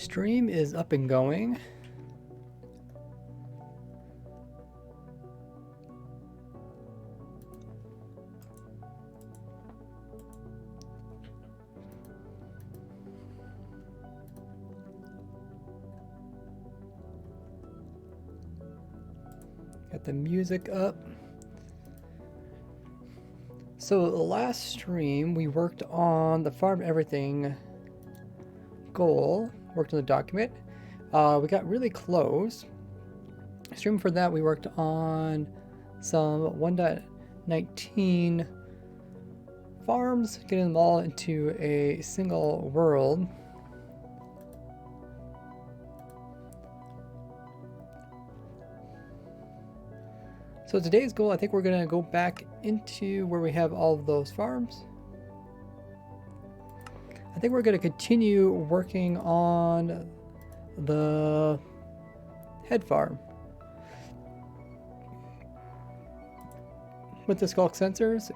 Stream is up and going. Got the music up. So the last stream we worked on the farm everything goal, worked on the document. We got really close. Stream for that we worked on some 1.19 farms, getting them all into a single world. So today's goal, I think we're gonna go back into where we have all of those farms. I think we're gonna continue working on the head farm. With the Skulk sensors,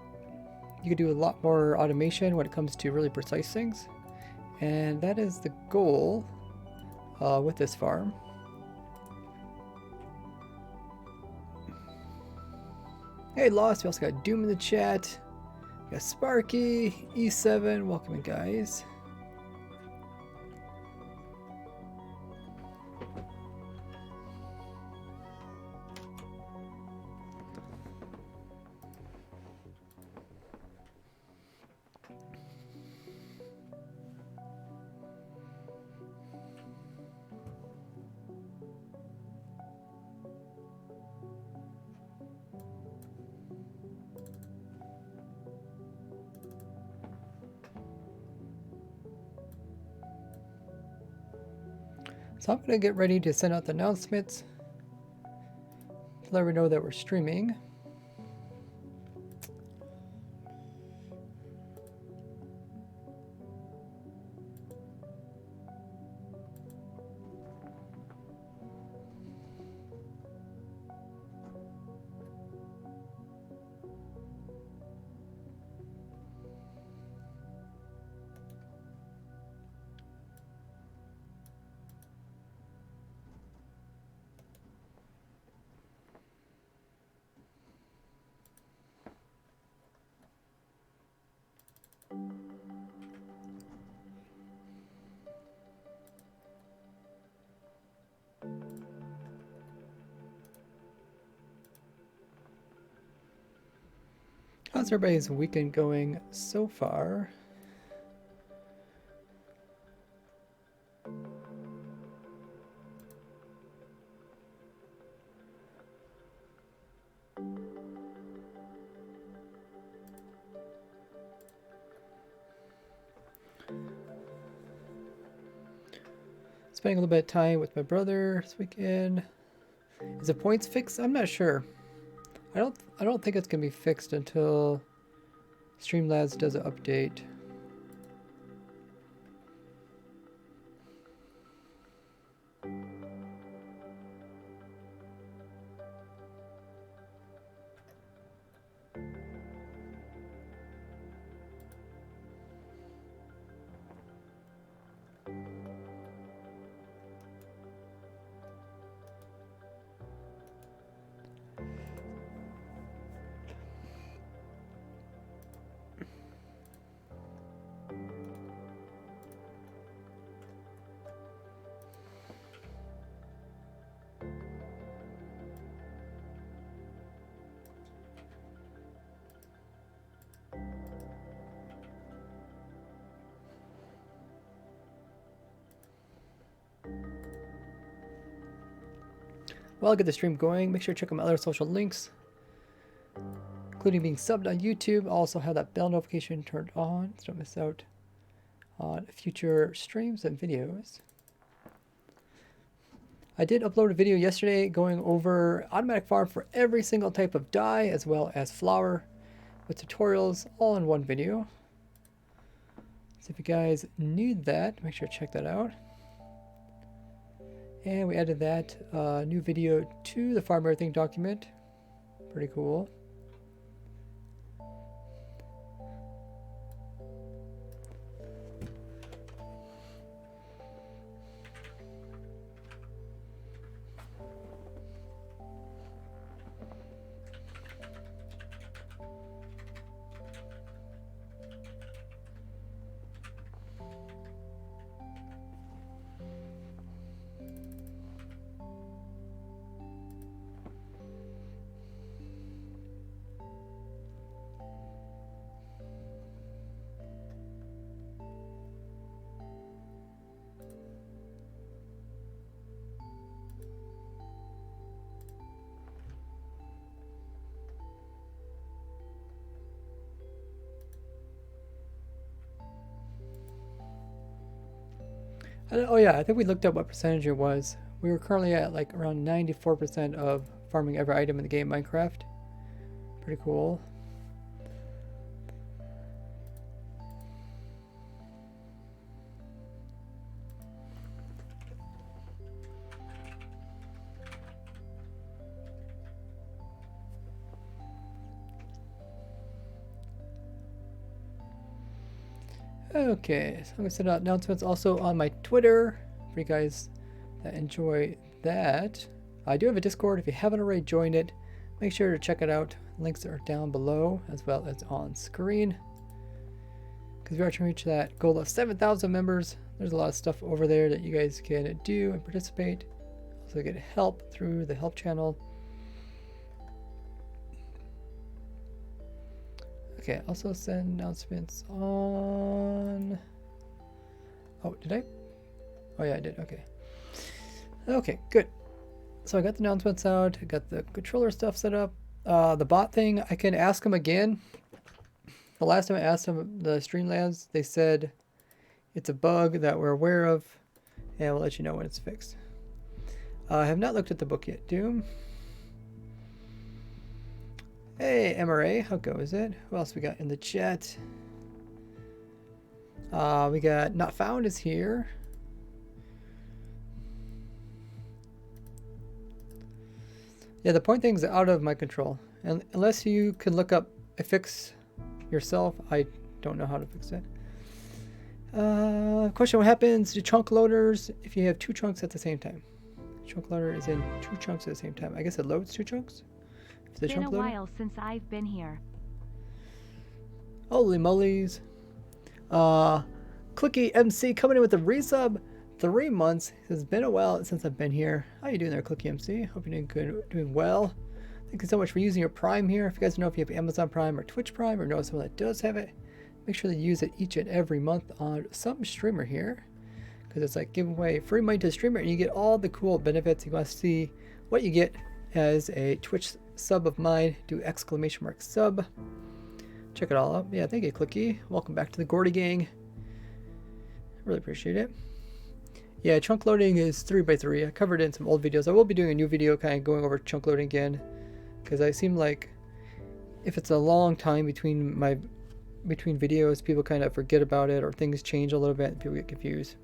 you can do a lot more automation when it comes to really precise things. And that is the goal with this farm. Hey Lost, we also got Doom in the chat. We got Sparky, E7, welcome in guys. So I'm going to get ready to send out the announcements to let everyone know that we're streaming. How's everybody's weekend going so far? Spending a little bit of time with my brother this weekend. Is the points fixed? I'm not sure. I don't think it's gonna be fixed until Streamlabs does an update. While I get the stream going, make sure to check out my other social links, including being subbed on YouTube. I also have that bell notification turned on so don't miss out on future streams and videos. I did upload a video yesterday going over automatic farm for every single type of dye as well as flower with tutorials all in one video. So if you guys need that, make sure to check that out. And we added that new video to the Farm Everything document. Pretty cool. Oh yeah, I think we looked up what percentage it was. We were currently at like around 94% of farming every item in the game Minecraft. Pretty cool. Okay, so I'm gonna send out announcements also on my Twitter for you guys that enjoy that. I do have a Discord. If you haven't already joined it, make sure to check it out. Links are down below as well as on screen. Because we are trying to reach that goal of 7,000 members. There's a lot of stuff over there that you guys can do and participate. Also get help through the help channel. Okay, also send announcements on... Oh, did I? Oh yeah, I did, okay. Okay, good. So I got the announcements out, I got the controller stuff set up. The bot thing, I can ask them again. The last time I asked them, the Streamlabs, they said it's a bug that we're aware of, and we'll let you know when it's fixed. I have not looked at the book yet. Doom. Hey, MRA, how goes it? Who else we got in the chat? We got Not Found is here. Yeah, the point thing's out of my control. And unless you can look up a fix yourself, I don't know how to fix it. Question, what happens to chunk loaders if you have two chunks at the same time? Chunk loader is in two chunks at the same time. I guess it loads two chunks? It's been a while since I've been here. Holy molies. Clicky MC coming in with a resub. 3 months. It's been a while since I've been here. How you doing there, Clicky MC? Hope you're doing good, doing well. Thank you so much for using your Prime here. If you guys know if you have Amazon Prime or Twitch Prime or know someone that does have it, make sure to use it each and every month on some streamer here. Because it's like giving away free money to the streamer and you get all the cool benefits. You want to see what you get as a Twitch sub of mine. Do exclamation mark sub. Check it all out. Yeah, thank you, Clicky. Welcome back to the Gordy gang. Really appreciate it. Yeah, chunk loading is 3x3. I covered it in some old videos. I will be doing a new video kind of going over chunk loading again. Because I seem like if it's a long time between videos, people kind of forget about it or things change a little bit and people get confused.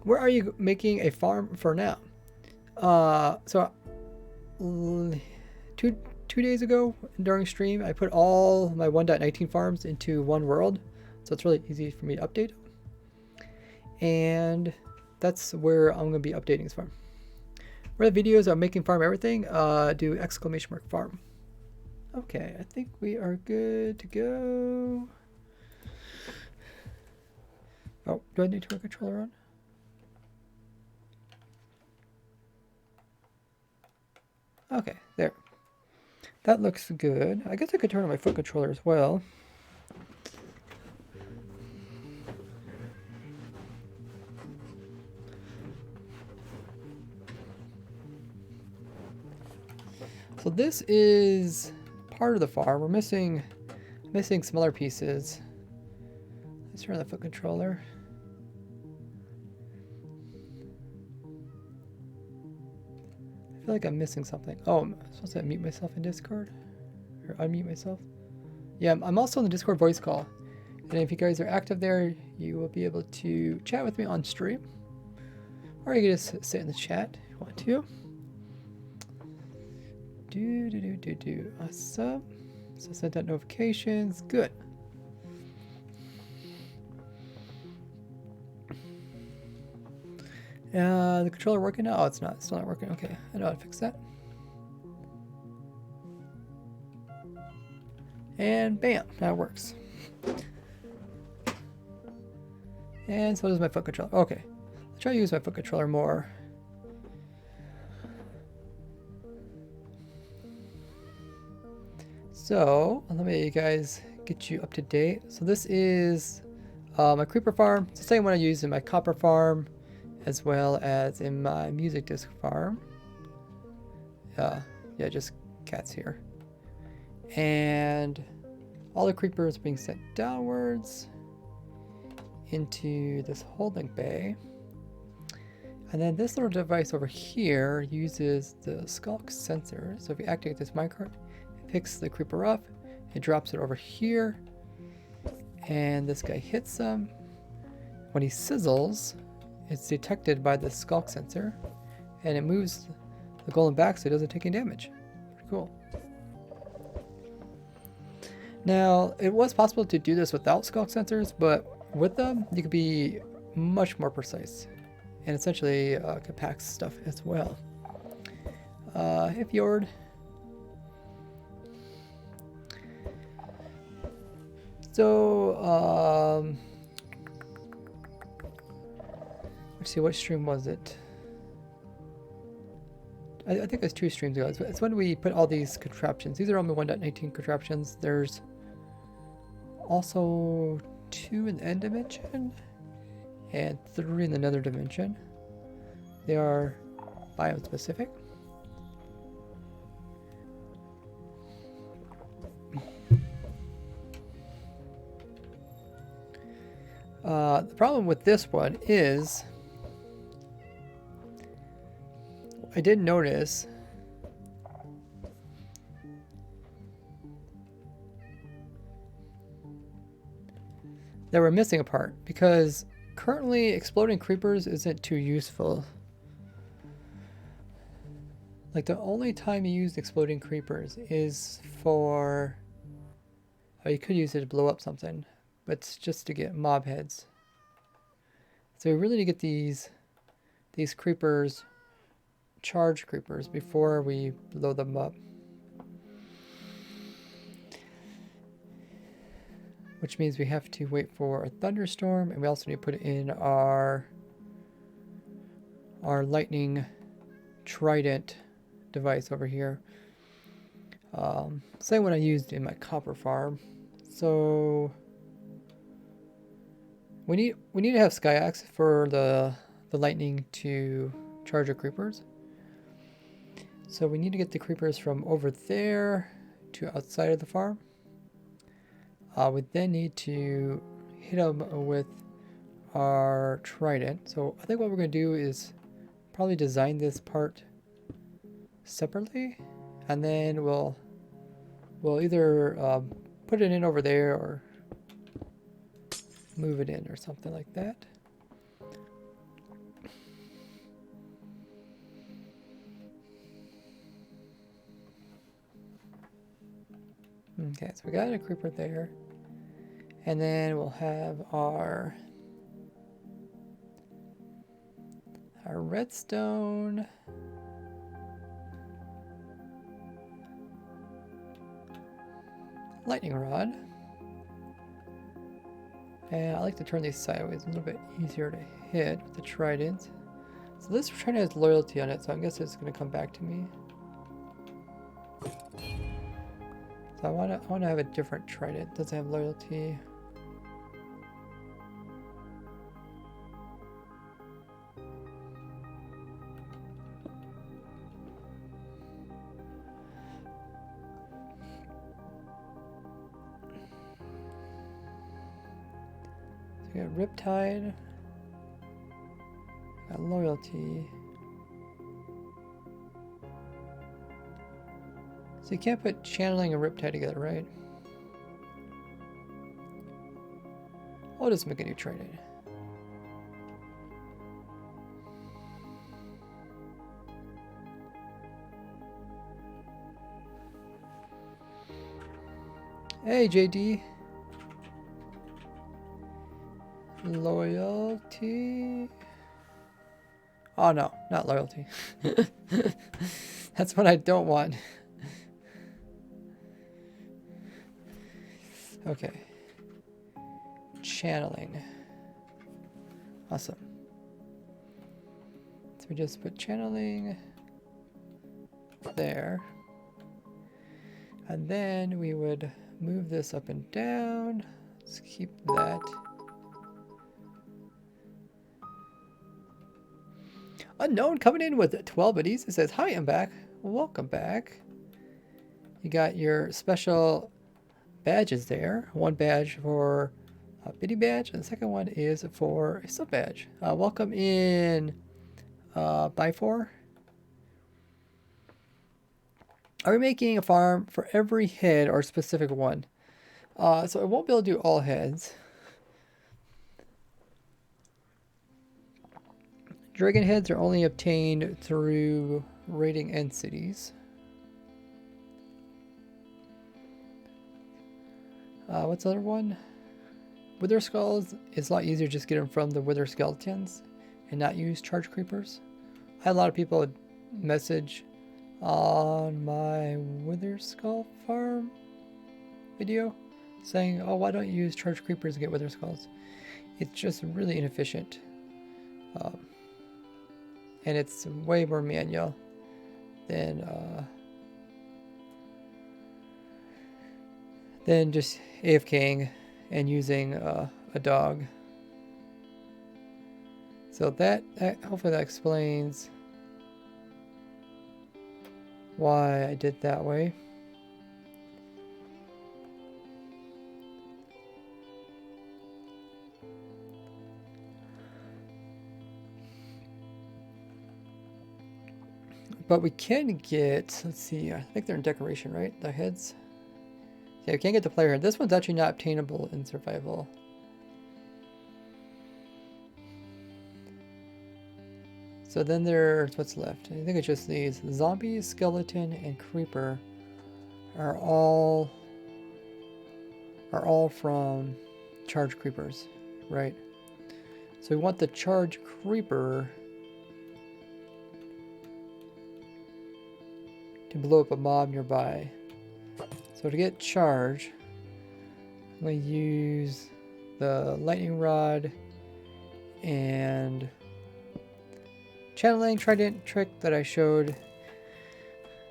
Where are you making a farm for now? So 2 days ago during stream, I put all my 1.19 farms into one world. So it's really easy for me to update. And that's where I'm going to be updating this farm. Where the videos are making farm everything, do exclamation mark farm. Okay, I think we are good to go. Oh, do I need to turn my controller on? Okay, there. That looks good. I guess I could turn on my foot controller as well. So this is part of the farm. We're missing some other pieces. Let's turn on the foot controller. I feel like I'm missing something. Oh, I'm supposed to mute myself in Discord? Or unmute myself? Yeah, I'm also in the Discord voice call. And if you guys are active there, you will be able to chat with me on stream. Or you can just sit in the chat if you want to. Awesome. So send out notifications. Good. The controller working now? Oh, it's not. It's still not working. Okay, I know how to fix that. And bam, now it works. And so does my foot controller. Okay, I'll try to use my foot controller more. So let me guys get you up to date. So this is my creeper farm. It's the same one I use in my copper farm, as well as in my music disc farm. Yeah, just cats here. And all the creepers being sent downwards. into this holding bay. And then this little device over here uses the skulk sensor. So if you activate this minecart, it picks the creeper up, it drops it over here, and this guy hits him. When he sizzles, it's detected by the skulk sensor, and it moves the golem back so it doesn't take any damage. Pretty cool. Now, it was possible to do this without skulk sensors, but with them, you could be much more precise. And essentially compacts stuff as well. Hey Fjord. So, let's see, what stream was it? I think it was 2 streams ago. It's when we put all these contraptions. These are only 1.19 contraptions. There's also 2 in the end dimension and 3 in another dimension. They are biome specific. The problem with this one is I did notice that we're missing a part because currently exploding creepers isn't too useful. Like the only time you use exploding creepers is for, oh, you could use it to blow up something, but it's just to get mob heads. So we really need to get these creepers, charge creepers, before we blow them up. Which means we have to wait for a thunderstorm, and we also need to put in our lightning trident device over here. Same one I used in my copper farm. So we need to have Skyaxe for the lightning to charge our creepers. So we need to get the creepers from over there to outside of the farm. We then need to hit them with our trident. So I think what we're going to do is probably design this part separately, and then we'll either put it in over there or move it in or something like that. Okay, so we got a creeper there. And then we'll have our redstone. Lightning rod. And I like to turn these sideways, a little bit easier to hit with the trident. So this trident has loyalty on it, so I guess it's going to come back to me. So I want to have a different trident. It doesn't have loyalty. So we got Riptide. Got loyalty. So you can't put channeling and Riptide together, right? I'll just make a new trident. Hey, JD. Loyalty. Oh no, not loyalty. That's what I don't want. Okay. Channeling. Awesome. So we just put channeling there. And then we would move this up and down. Let's keep that. Unknown coming in with 12 biddies. It says, hi, I'm back. Welcome back. You got your special badges there. One badge for biddy badge, and the second one is for a sub badge. Welcome in By4. Are we making a farm for every head or specific one? So I won't be able to do all heads. Dragon heads are only obtained through raiding end cities. What's the other one? Wither skulls is a lot easier to just get them from the wither skeletons and not use charge creepers. I had a lot of people message on my wither skull farm video saying, oh, why don't you use charge creepers to get wither skulls? It's just really inefficient. And it's way more manual than just AFKing and using a dog. So that hopefully that explains why I did that way. But we can get, let's see, I think they're in decoration, right? The heads. Yeah, we can't get the player head. This one's actually not obtainable in survival. So then there's what's left. I think it's just these. Zombie, skeleton, and creeper are all from charge creepers, right? So we want the charge creeper to blow up a mob nearby. So to get charge, I'm going to use the lightning rod and channeling trident trick that I showed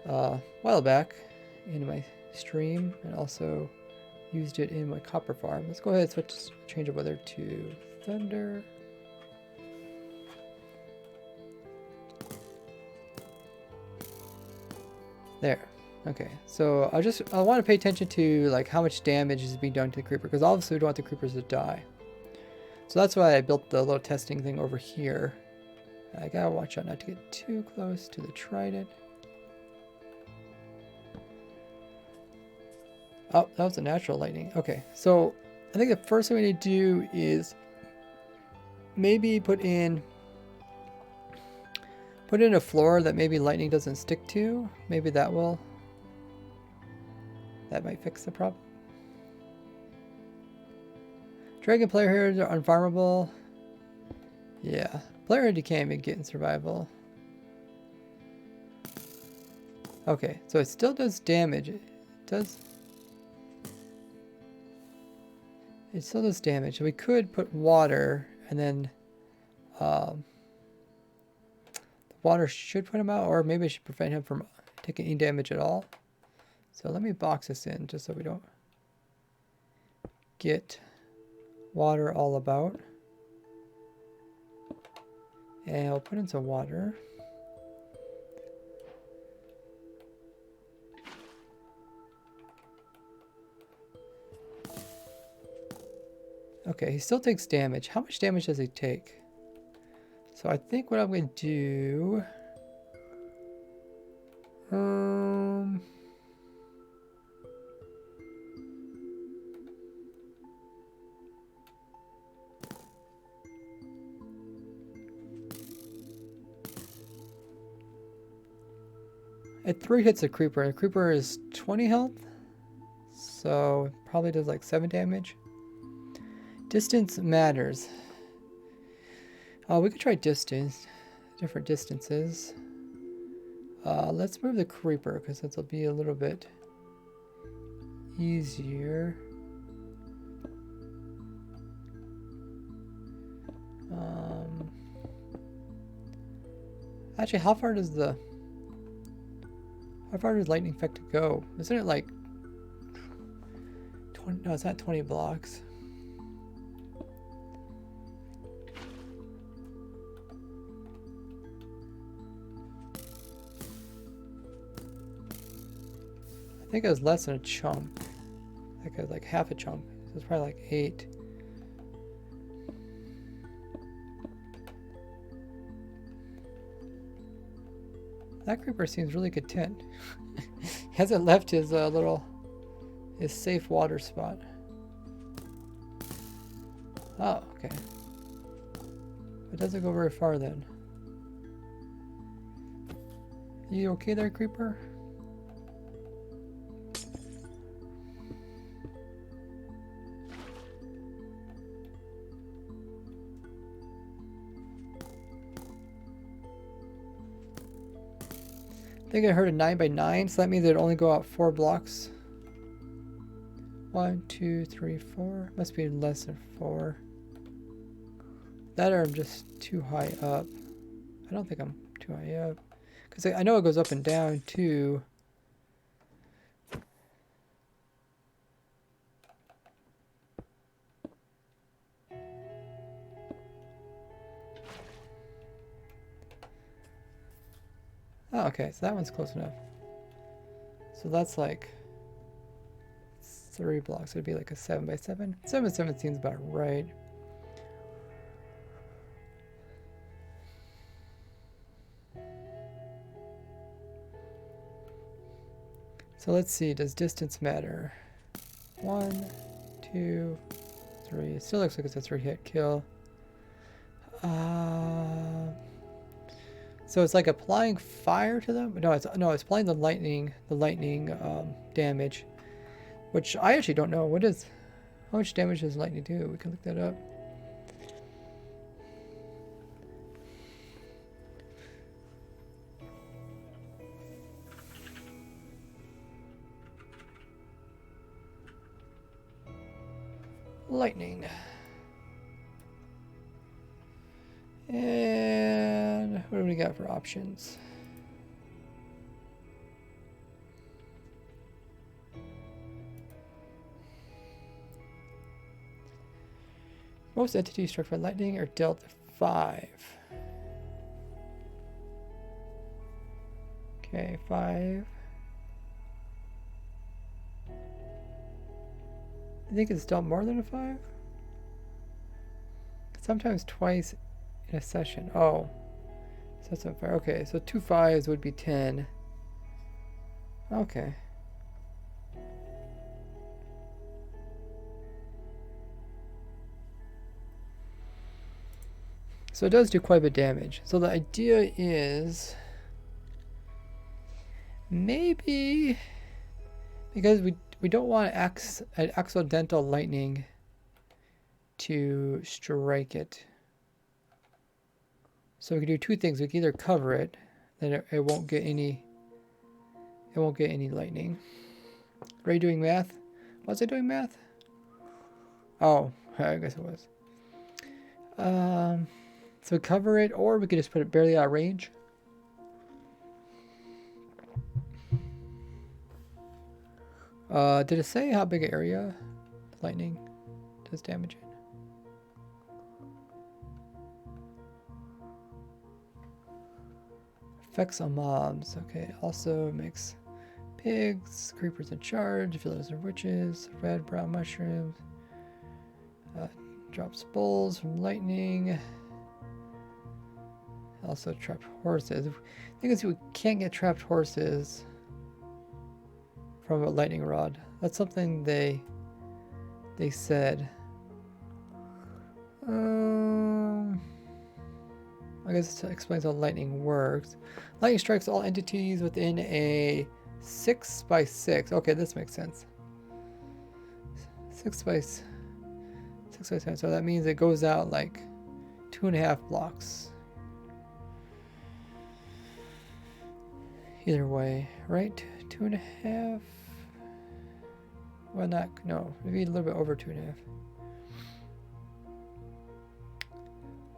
a while back in my stream, and also used it in my copper farm. Let's go ahead and change the weather to thunder. There. Okay, so I want to pay attention to like how much damage is being done to the creeper, because obviously we don't want the creepers to die. So that's why I built the little testing thing over here. I gotta watch out not to get too close to the trident. Oh, that was a natural lightning. Okay, so I think the first thing we need to do is maybe put in a floor that maybe lightning doesn't stick to. Maybe that might fix the problem. Dragon player heads are unfarmable. Yeah, player head you can't even get in survival. Okay, so it still does damage. It still does damage. So we could put water, and then the water should put him out, or maybe it should prevent him from taking any damage at all. So let me box this in just so we don't get water all about. And I'll put in some water. Okay, he still takes damage. How much damage does he take? So I think what I'm going to do... It 3 hits a creeper. A creeper is 20 health. So probably does like 7 damage. Distance matters. We could try distance. Different distances. Let's move the creeper because that'll be a little bit easier. Actually, how far does lightning effect go? Isn't it like 20? No, it's not 20 blocks. I think it was less than a chunk. I think it was like half a chunk. So it's probably like 8. That creeper seems really content. He hasn't left his his safe water spot. Oh, okay. It doesn't go very far then. You okay there, creeper? I think I heard a 9 by 9, so that means it'd only go out 4 blocks. 1, 2, 3, 4. Must be less than 4. That or I'm just too high up. I don't think I'm too high up. Because I know it goes up and down too. Oh, okay, so that one's close enough. So that's like 3 blocks. It'd be like a 7 by 7. 7 by 7 seems about right. So let's see, does distance matter? 1, 2, 3. It still looks like it's a 3-hit kill. So it's like applying fire to them? No, it's applying the lightning damage, which I actually don't know. How much damage does lightning do? We can look that up. Lightning. And what do we got for options? Most entities struck by lightning are dealt 5. Okay, 5. I think it's dealt more than a 5? Sometimes twice in a session. Oh. So that's not fair. Okay, so 2 5s would be 10. Okay. So it does do quite a bit of damage. So the idea is maybe because we don't want an accidental lightning to strike it. So we can do 2 things. We can either cover it, then it won't get any lightning. Are you doing math? Was I doing math? Oh, I guess it was. So cover it, or we could just put it barely out of range. Did it say how big an area lightning does damage in? Effects on mobs. Okay, also makes pigs, creepers in charge, villagers and witches, red, brown mushrooms. Drops bulls from lightning. Also trapped horses. The thing is, we can't get trapped horses from a lightning rod. That's something they said. I guess it explains how lightning works. Lightning strikes all entities within a 6 by 6. Okay, this makes sense. 6 by 7. So that means it goes out like 2.5 blocks. Either way, right? 2.5. Well, no, maybe a little bit over 2.5.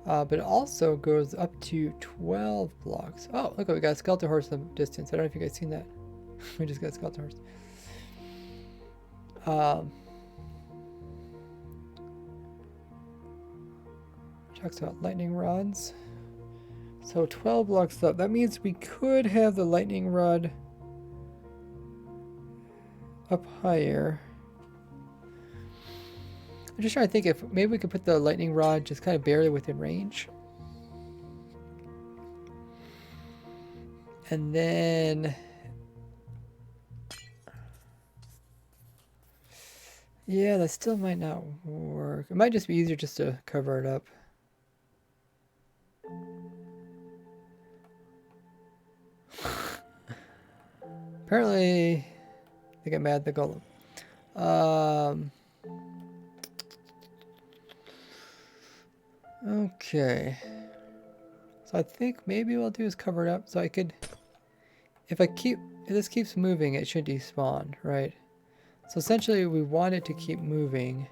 But it also goes up to 12 blocks. Oh, look, we got a skeleton horse in the distance. I don't know if you guys seen that. We just got a skeleton horse. Talks about lightning rods. So 12 blocks up. That means we could have the lightning rod up higher. I'm just trying to think if maybe we could put the lightning rod just kind of barely within range. And then... yeah, that still might not work. It might just be easier just to cover it up. Apparently, they get mad at the golem. Okay. So I think maybe what I'll do is cover it up so I could... if this keeps moving, it should despawn, right? So essentially, we want it to keep moving.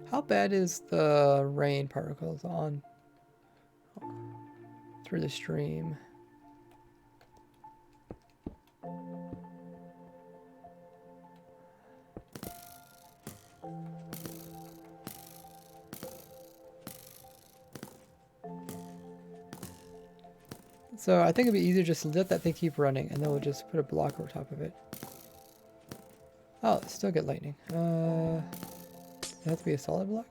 How bad is the rain particles on through the stream? So I think it'd be easier just to let that thing keep running, and then we'll just put a block over top of it. Oh, still get lightning. It has to be a solid block?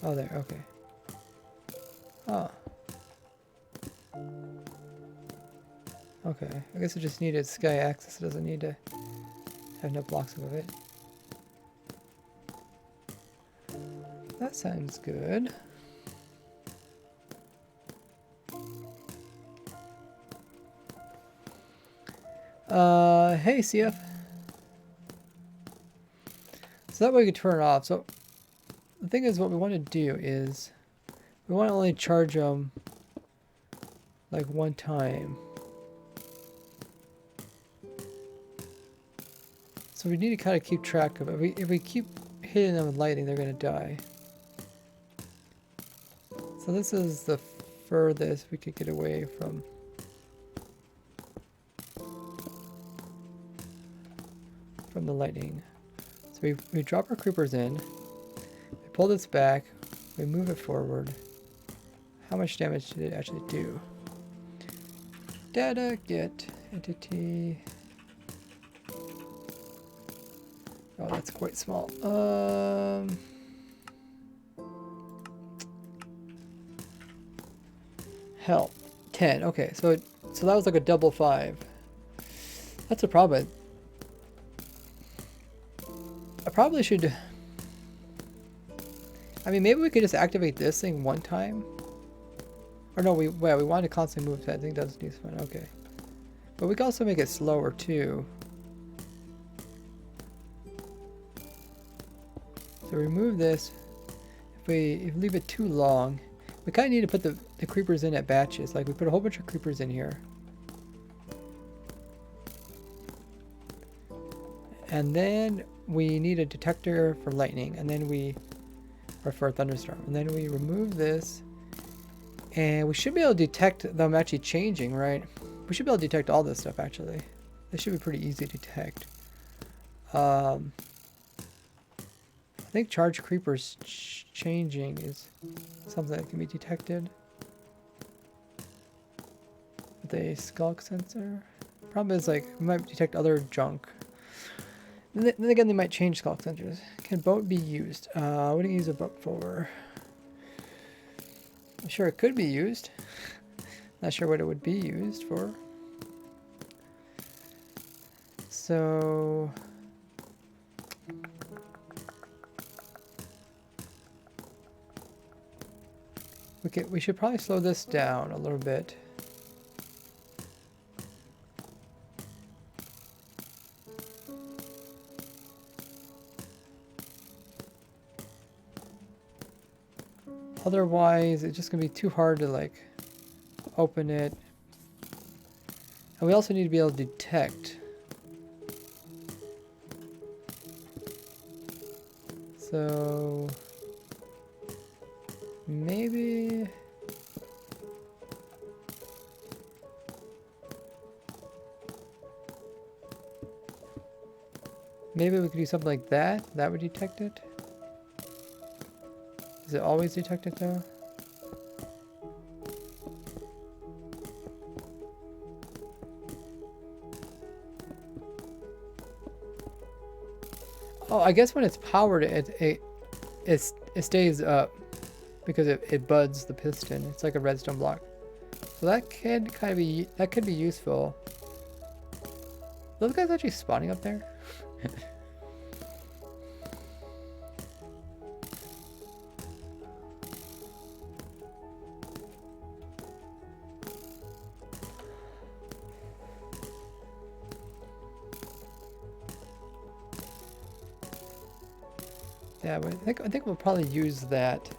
Oh, there, okay. Oh. Okay, I guess it just needed sky access. It doesn't need to have no blocks above it. That sounds good. Hey, CF. So that way we can turn it off. So the thing is, what we want to do is we want to only charge them like one time. So we need to kind of keep track of it. If we keep hitting them with lightning, they're going to die. So this is the furthest we could get away from the lightning. So we drop our creepers in, we pull this back, we move it forward. How much damage did it actually do? Data, get, entity. Oh, that's quite small. Hell, 10. Okay, so that was like a double 5. That's a problem. I probably should... I mean, maybe we could just activate this thing one time. Or no, we want to constantly move that thing. Does need fun. Okay, but we can also make it slower too. So remove this. If we leave it too long, we kind of need to put the creepers in at batches. Like we put a whole bunch of creepers in here. And then we need a detector for lightning, and then or for a thunderstorm. And then we remove this, and we should be able to detect them actually changing, right? We should be able to detect all this stuff actually. This should be pretty easy to detect. I think charge creepers changing is something that can be detected with a skulk sensor. Problem is, like, we might detect other junk. Then again, they might change skulk sensors. Can boat be used? What do you use a boat for? I'm sure it could be used. Not sure what it would be used for. So... we should probably slow this down a little bit. Otherwise, it's just gonna be too hard to like open it. And we also need to be able to detect. So maybe we could do something like that. That would detect it. Does it always detect it though? Oh, I guess when it's powered, it stays up. because it buds the piston. It's like a redstone block. So that could kind of be useful. Those guys actually spawning up there? Yeah, but I think we'll probably use that.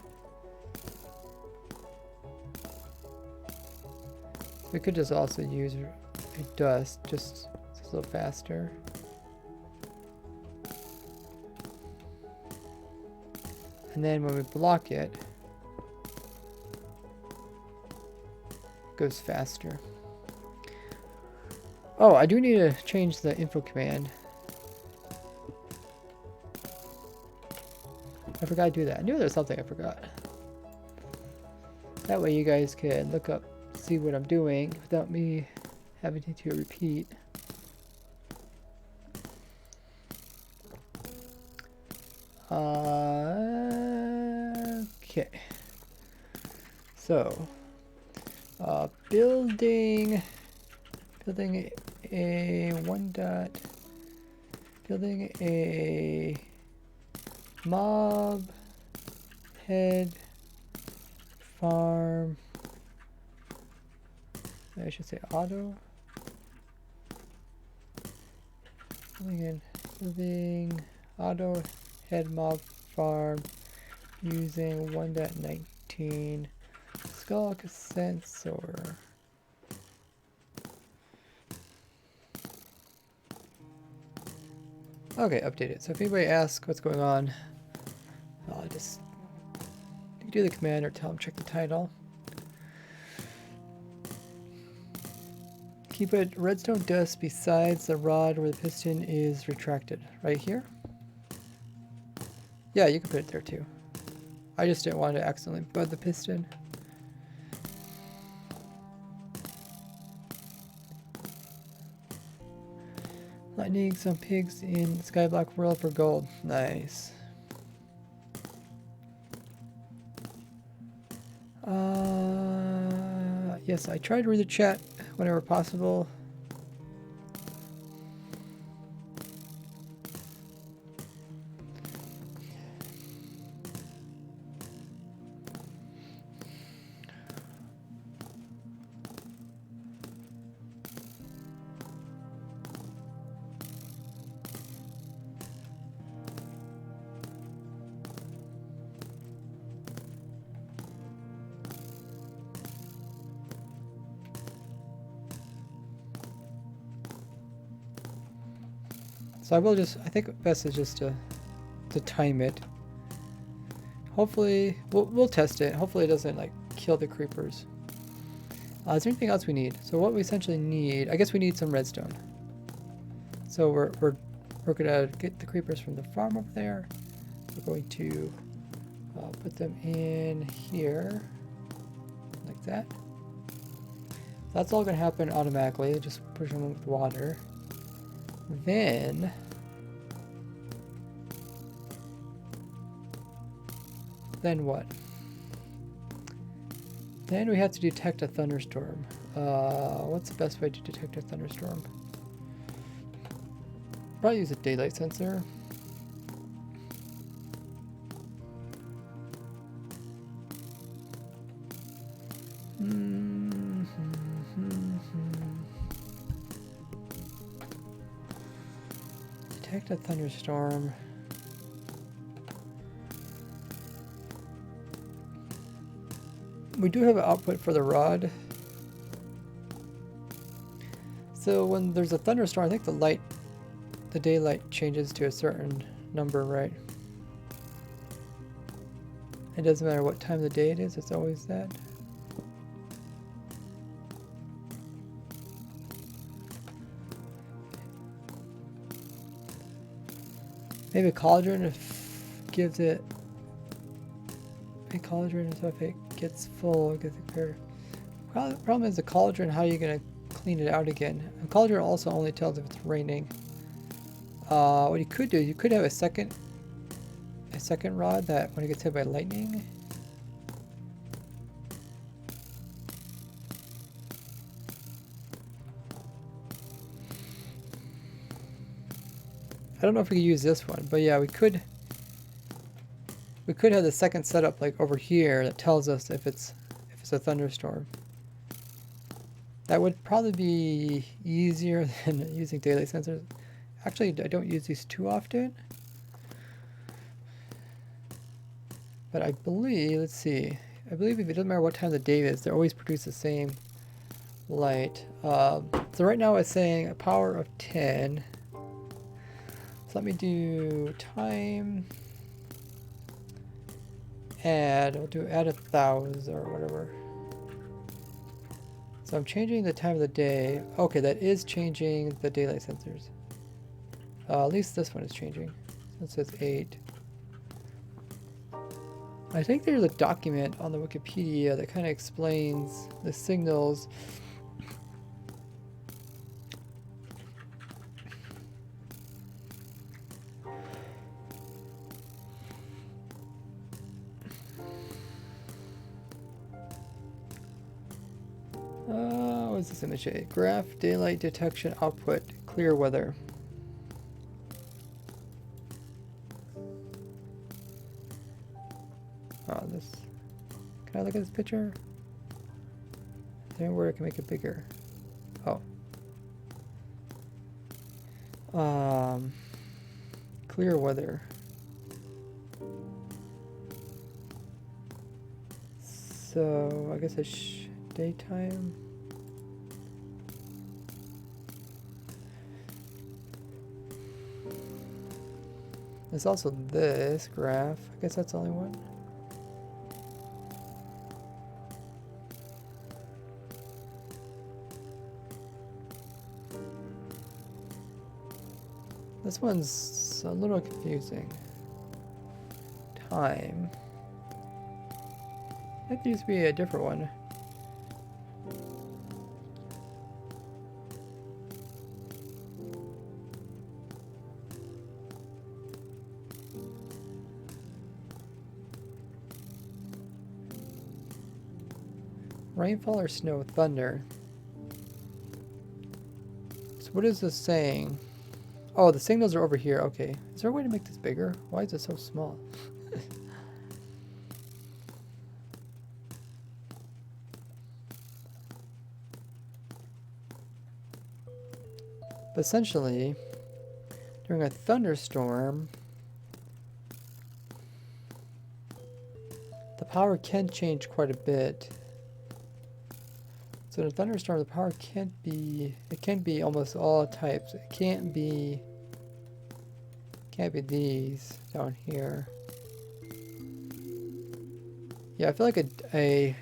We could just also use a dust, just a little faster. And then when we block it, it goes faster. Oh, I do need to change the info command. I forgot to do that. I knew there was something I forgot. That way you guys can look up, see what I'm doing without me having to repeat. Okay. So, building a building a mob head farm. I should say auto. Building auto head mob farm using 1.19 skull sensor. Okay, update it. So if anybody asks what's going on, I'll just do the command or tell them check the title. Keep a redstone dust besides the rod where the piston is retracted. Right here? Yeah, you can put it there too. I just didn't want to accidentally bud the piston. Lightning some pigs in Skyblock World for gold. Nice. Yes, I tried to read the chat whenever possible. So I will just, I think best is just to time it. Hopefully, we'll test it. Hopefully it doesn't like kill the creepers. Is there anything else we need? So what we essentially need, I guess we need some redstone. So we're gonna get the creepers from the farm over there. We're going to put them in here, like that. That's all gonna happen automatically. Just push them with water. Then what? Then we have to detect a thunderstorm. What's the best way to detect a thunderstorm? Probably use a daylight sensor. Detect a thunderstorm. We do have an output for the rod. So when there's a thunderstorm, I think the daylight changes to a certain number, right? It doesn't matter what time of the day it is, it's always that. Maybe a cauldron gives it a cauldron, so if it gets full, it gets clear. Problem is the cauldron, how are you gonna clean it out again? A cauldron also only tells if it's raining. What you could do, you could have a second rod that when it gets hit by lightning, I don't know if we could use this one, but yeah, we could have the second setup like over here that tells us if it's a thunderstorm. That would probably be easier than using daylight sensors. Actually, I don't use these too often. But I believe, let's see. I believe if it doesn't matter what time of the day it is, they always produce the same light. So right now it's saying a power of 10. So let me do time. Add, we'll do add 1,000 or whatever. So I'm changing the time of the day. Okay, that is changing the daylight sensors. At least this one is changing. So it says 8. I think there's a document on the Wikipedia that kind of explains the signals. What is this image? Graph daylight detection output clear weather. Oh, this. Can I look at this picture? Is there anywhere I can make it bigger? Oh. Clear weather. So I guess it's daytime. There's also this graph. I guess that's the only one. This one's a little confusing. Time. That used to be a different one. Rainfall or snow, thunder. So what is this saying? Oh, the signals are over here. Okay. Is there a way to make this bigger? Why is it so small? But essentially, during a thunderstorm, the power can change quite a bit. So in a thunderstorm, the power can't be, it can be almost all types. It can't be these down here. Yeah, I feel like a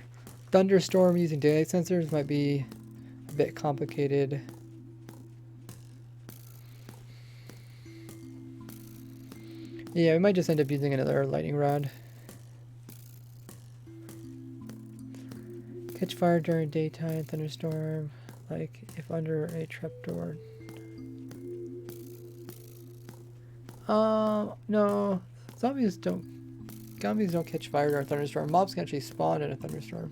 thunderstorm using daylight sensors might be a bit complicated. Yeah, we might just end up using another lightning rod. Catch fire during daytime thunderstorm, like if under a trapdoor. No. Zombies don't catch fire during a thunderstorm. Mobs can actually spawn in a thunderstorm.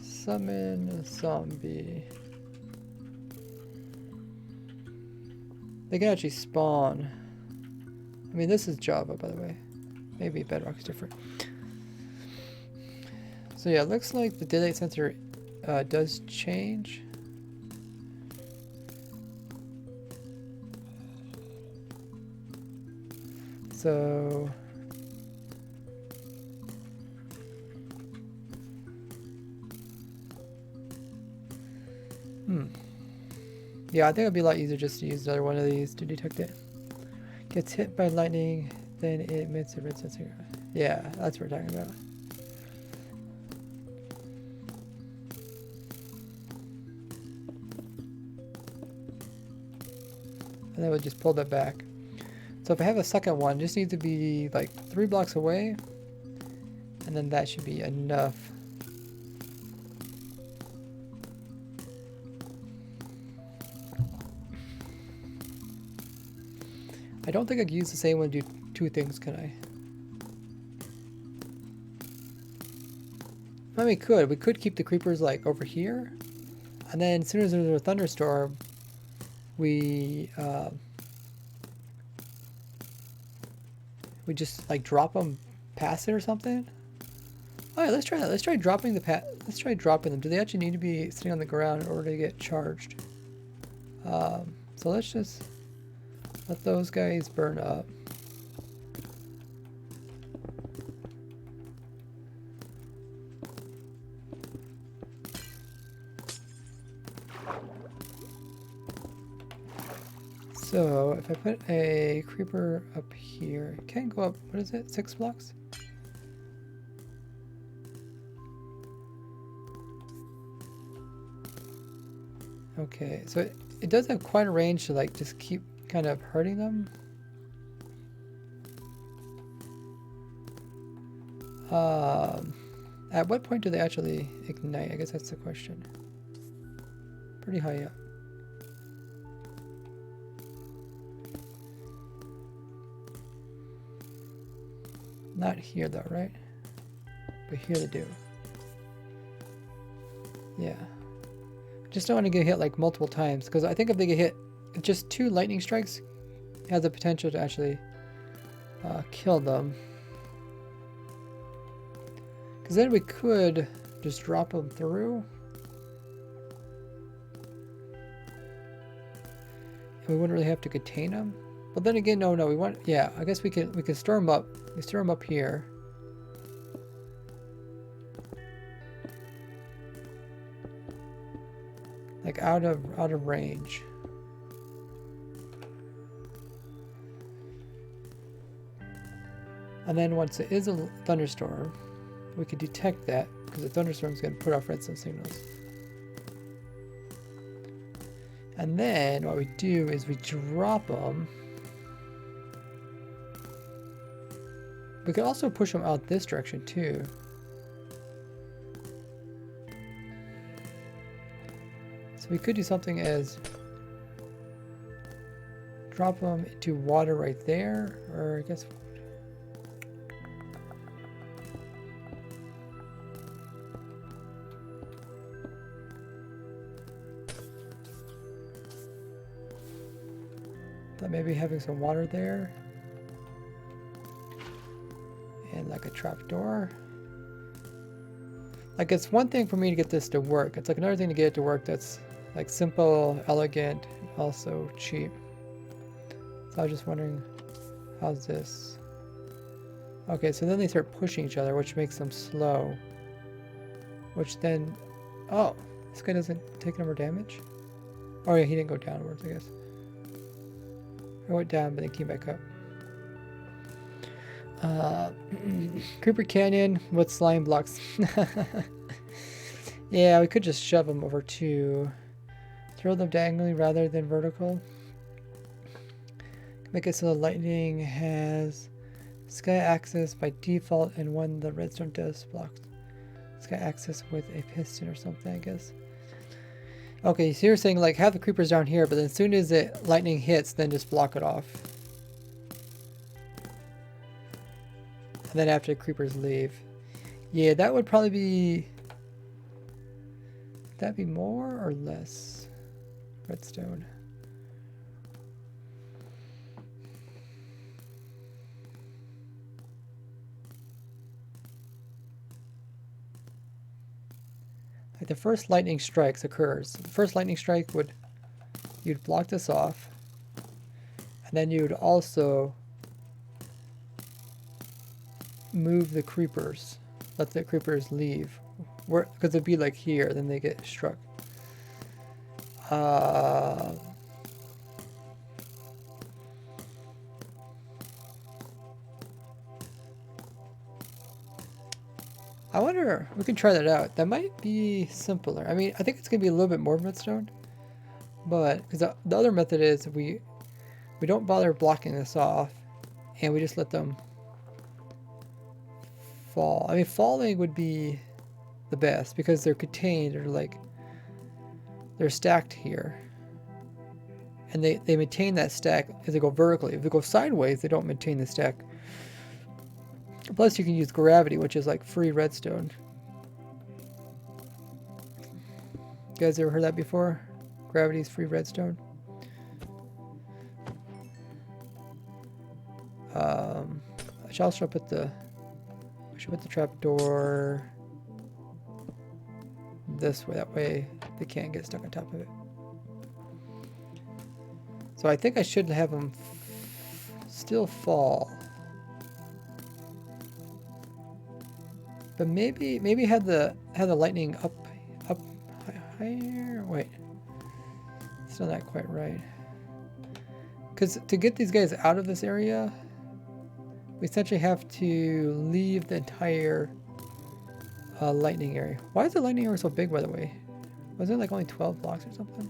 Summon a zombie. They can actually spawn. I mean, this is Java, by the way. Maybe Bedrock's different. So yeah, it looks like the daylight sensor does change. So yeah, I think it'd be a lot easier just to use another one of these to detect it. Gets hit by lightning, then it emits a red sensor. Yeah, that's what we're talking about. And then we'll just pull that back. So if I have a second one, it just needs to be like 3 blocks away, and then that should be enough. I don't think I can use the same one to do 2 things, can I? I mean, we could. We could keep the creepers like over here, and then as soon as there's a thunderstorm, we just like drop them past it or something. All right, let's try that. Let's try dropping let's try dropping them. Do they actually need to be sitting on the ground in order to get charged? So let's just let those guys burn up. So if I put a creeper up here, it can't go up, what is it, 6 blocks? Okay, so it does have quite a range to like just keep kind of hurting them. At what point do they actually ignite? I guess that's the question. Pretty high up. Not here though, right? But here they do. Yeah. Just don't want to get hit like multiple times, because I think if they get hit just 2 lightning strikes, it has the potential to actually kill them. Because then we could just drop them through. And we wouldn't really have to contain them. But then again, no, we want, yeah, I guess we can store them up. We store them up here. Like out of range. And then once it is a thunderstorm, we can detect that because the thunderstorm is going to put off redstone signals. And then what we do is we drop them. We could also push them out this direction too. So we could do something as drop them into water right there, or I guess that maybe having some water there. And like a trapdoor. Like it's one thing for me to get this to work. It's like another thing to get it to work that's like simple, elegant, also cheap. So I was just wondering, how's this? Okay, so then they start pushing each other, which makes them slow. Which then, oh, this guy doesn't take no more damage? Oh yeah, he didn't go downwards, I guess. I went down, but then came back up. Creeper Canyon with slime blocks. Yeah, we could just shove them over to throw them diagonally rather than vertical. Make it so the lightning has sky access by default, and when the redstone does block sky access with a piston or something, I guess. Okay, so you're saying like have the creepers down here, but then as soon as it lightning hits, then just block it off. And then after the creepers leave. Yeah, that would probably be... Would that be more or less redstone? Like the first lightning strikes occurs. The first lightning strike would... You'd block this off. And then you'd also... move the creepers, let the creepers leave, because it'd be like here, then they get struck. I wonder, we can try that out. That might be simpler. I mean, I think it's gonna be a little bit more redstone, but because the other method is we don't bother blocking this off, and we just let them fall. I mean, falling would be the best because they're contained, or like they're stacked here, and they maintain that stack as they go vertically. If they go sideways, they don't maintain the stack. Plus you can use gravity, which is like free redstone. You guys ever heard that before? Gravity's free redstone. I should also put the trapdoor this way. That way they can't get stuck on top of it. So I think I should have them still fall. But maybe had the lightning up higher. Wait, it's not quite right. Because to get these guys out of this area, we essentially have to leave the entire lightning area. Why is the lightning area so big, by the way? Was it like only 12 blocks or something?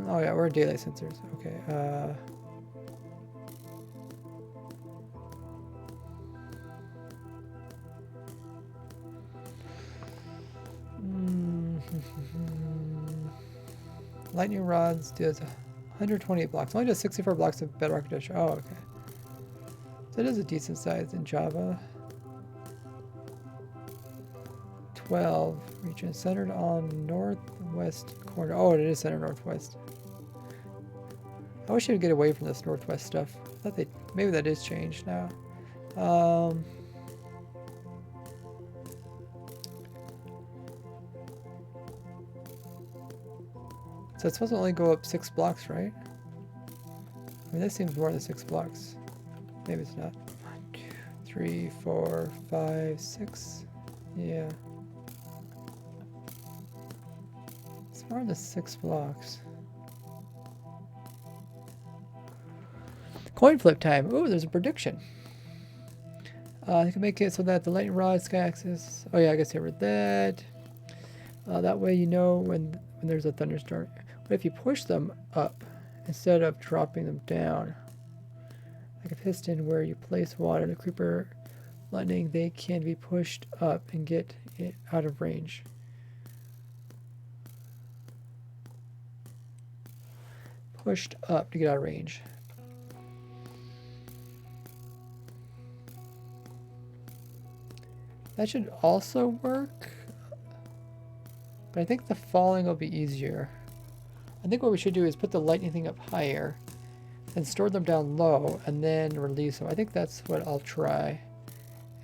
Oh yeah, we're daylight sensors. Okay. Lightning rods does 128 blocks. Only does 64 blocks of bedrock architecture. Oh, okay. So it is a decent size in Java. 12 region centered on northwest corner. Oh, it is centered northwest. I wish I'd get away from this northwest stuff. I thought maybe that is changed now. So it's supposed to only go up 6 blocks, right? I mean, this seems more than 6 blocks. Maybe it's not. 1, 2, 3, 4, 5, 6. Yeah. It's more than 6 blocks. Coin flip time. Ooh, there's a prediction. You can make it so that the lightning rod, sky axis. Oh yeah, I guess I read that. That way you know when there's a thunderstorm. But if you push them up instead of dropping them down, like a piston where you place water in a creeper lightning, they can be pushed up and get it out of range. Pushed up to get out of range. That should also work, but I think the falling will be easier. I think what we should do is put the lightning thing up higher and store them down low and then release them. I think that's what I'll try.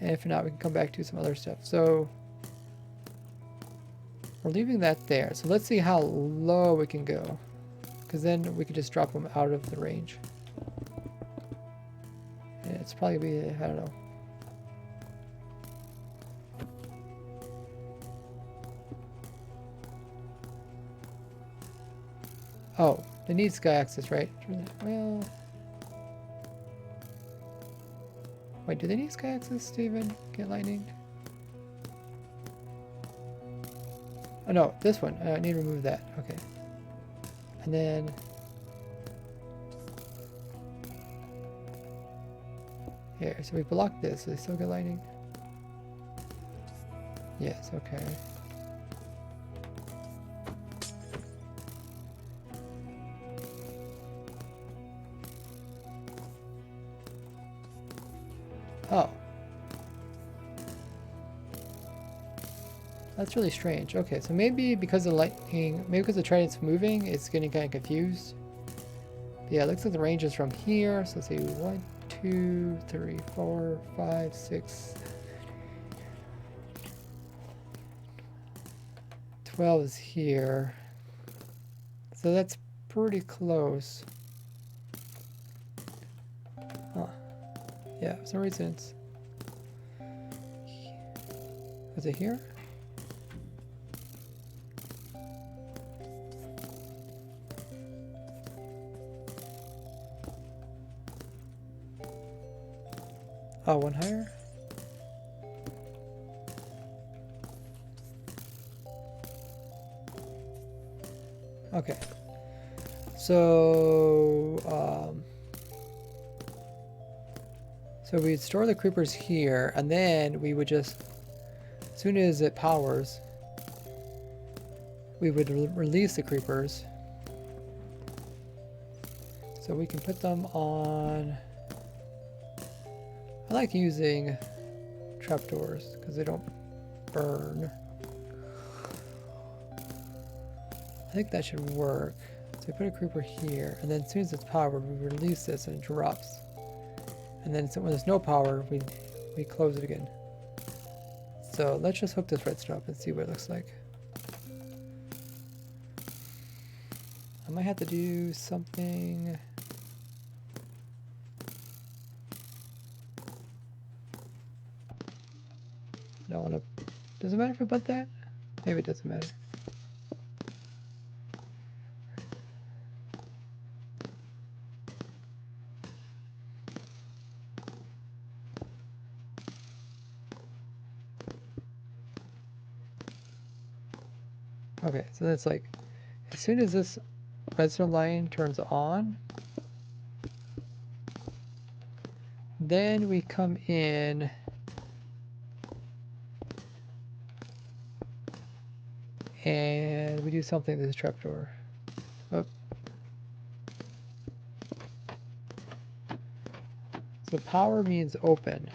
And if not, we can come back to some other stuff. So we're leaving that there. So let's see how low we can go, because then we can just drop them out of the range. And it's probably be, I don't know. Oh, they need sky access, right? Well, wait, do they need sky access to even get lightning? Oh no, this one. I need to remove that. Okay. And then here, so we block this, so they still get lightning. Yes, okay. Oh. That's really strange. Okay, so maybe because the lightning, maybe because the trident's moving, it's getting kind of confused. But yeah, it looks like the range is from here. So let's see, 1, 2, 3, 4, 5, 6. 12 is here. So that's pretty close. Huh. Yeah, for some reason it's... Was it here? Oh, one higher? Okay. So we'd store the creepers here, and then we would just, as soon as it powers, we would release the creepers. So we can put them on... I like using trapdoors because they don't burn. I think that should work. So we put a creeper here, and then as soon as it's powered, we release this and it drops. And then when there's no power, we close it again. So let's just hook this redstone up and see what it looks like. I might have to do something. Don't want to. Does it matter if I put that? Maybe it doesn't matter. Okay, so that's like, as soon as this redstone line turns on, then we come in and we do something to this trapdoor. Oh. So power means open.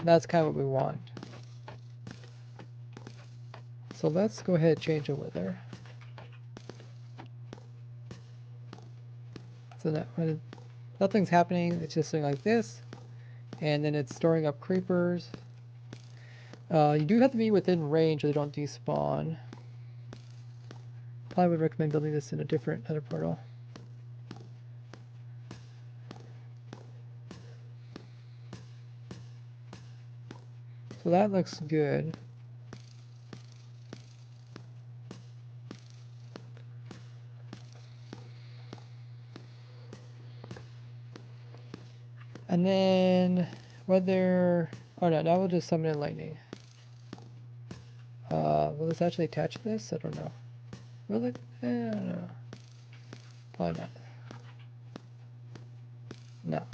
That's kind of what we want. So let's go ahead and change the weather. So that when nothing's happening, it's just doing like this, and then it's storing up creepers. You do have to be within range or they don't despawn. Probably would recommend building this in a different nether portal. So that looks good. And then whether, oh no, now we'll just summon in lightning. Will this actually attach to this? I don't know. Will it? I don't know. Probably not. No.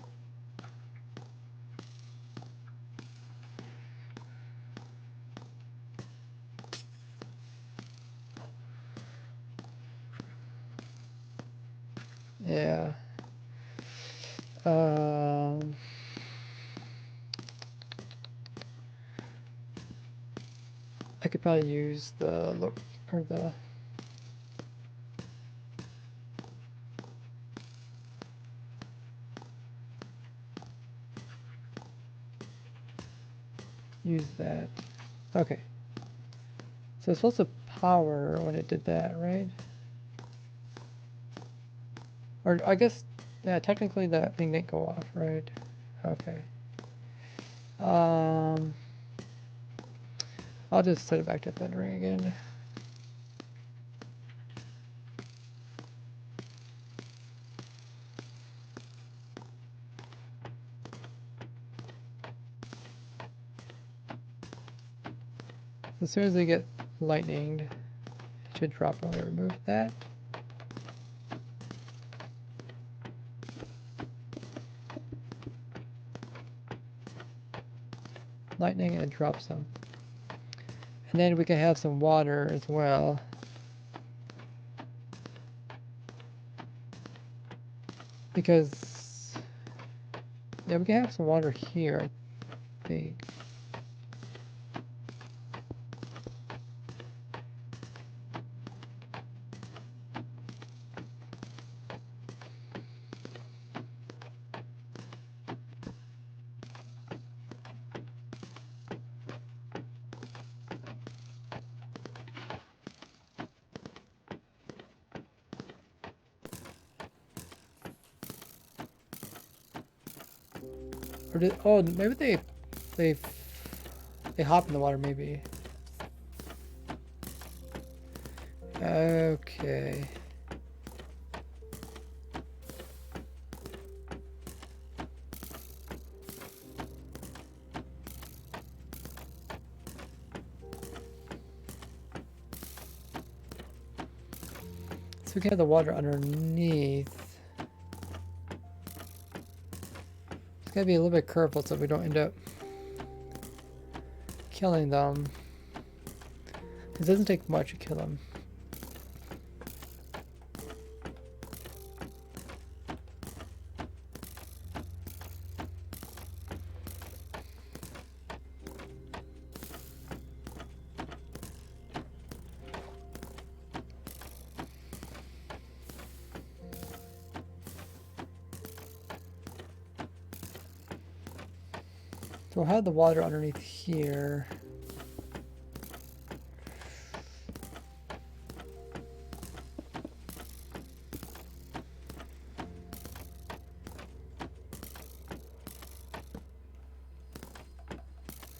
Yeah. I could probably use the look or the use that. Okay. So it's supposed to power when it did that, right? Or I guess, yeah, technically that thing didn't go off, right? Okay. I'll just set it back to thundering again. As soon as they get lightninged, it should drop when we remove that. Lightning and drop some. And then we can have some water as well. Because, yeah, we can have some water here, I think. Or did, oh, maybe they hop in the water, maybe. Okay. So we can have the water underneath. It's gotta be a little bit careful so we don't end up killing them. It doesn't take much to kill them. So we'll have the water underneath here.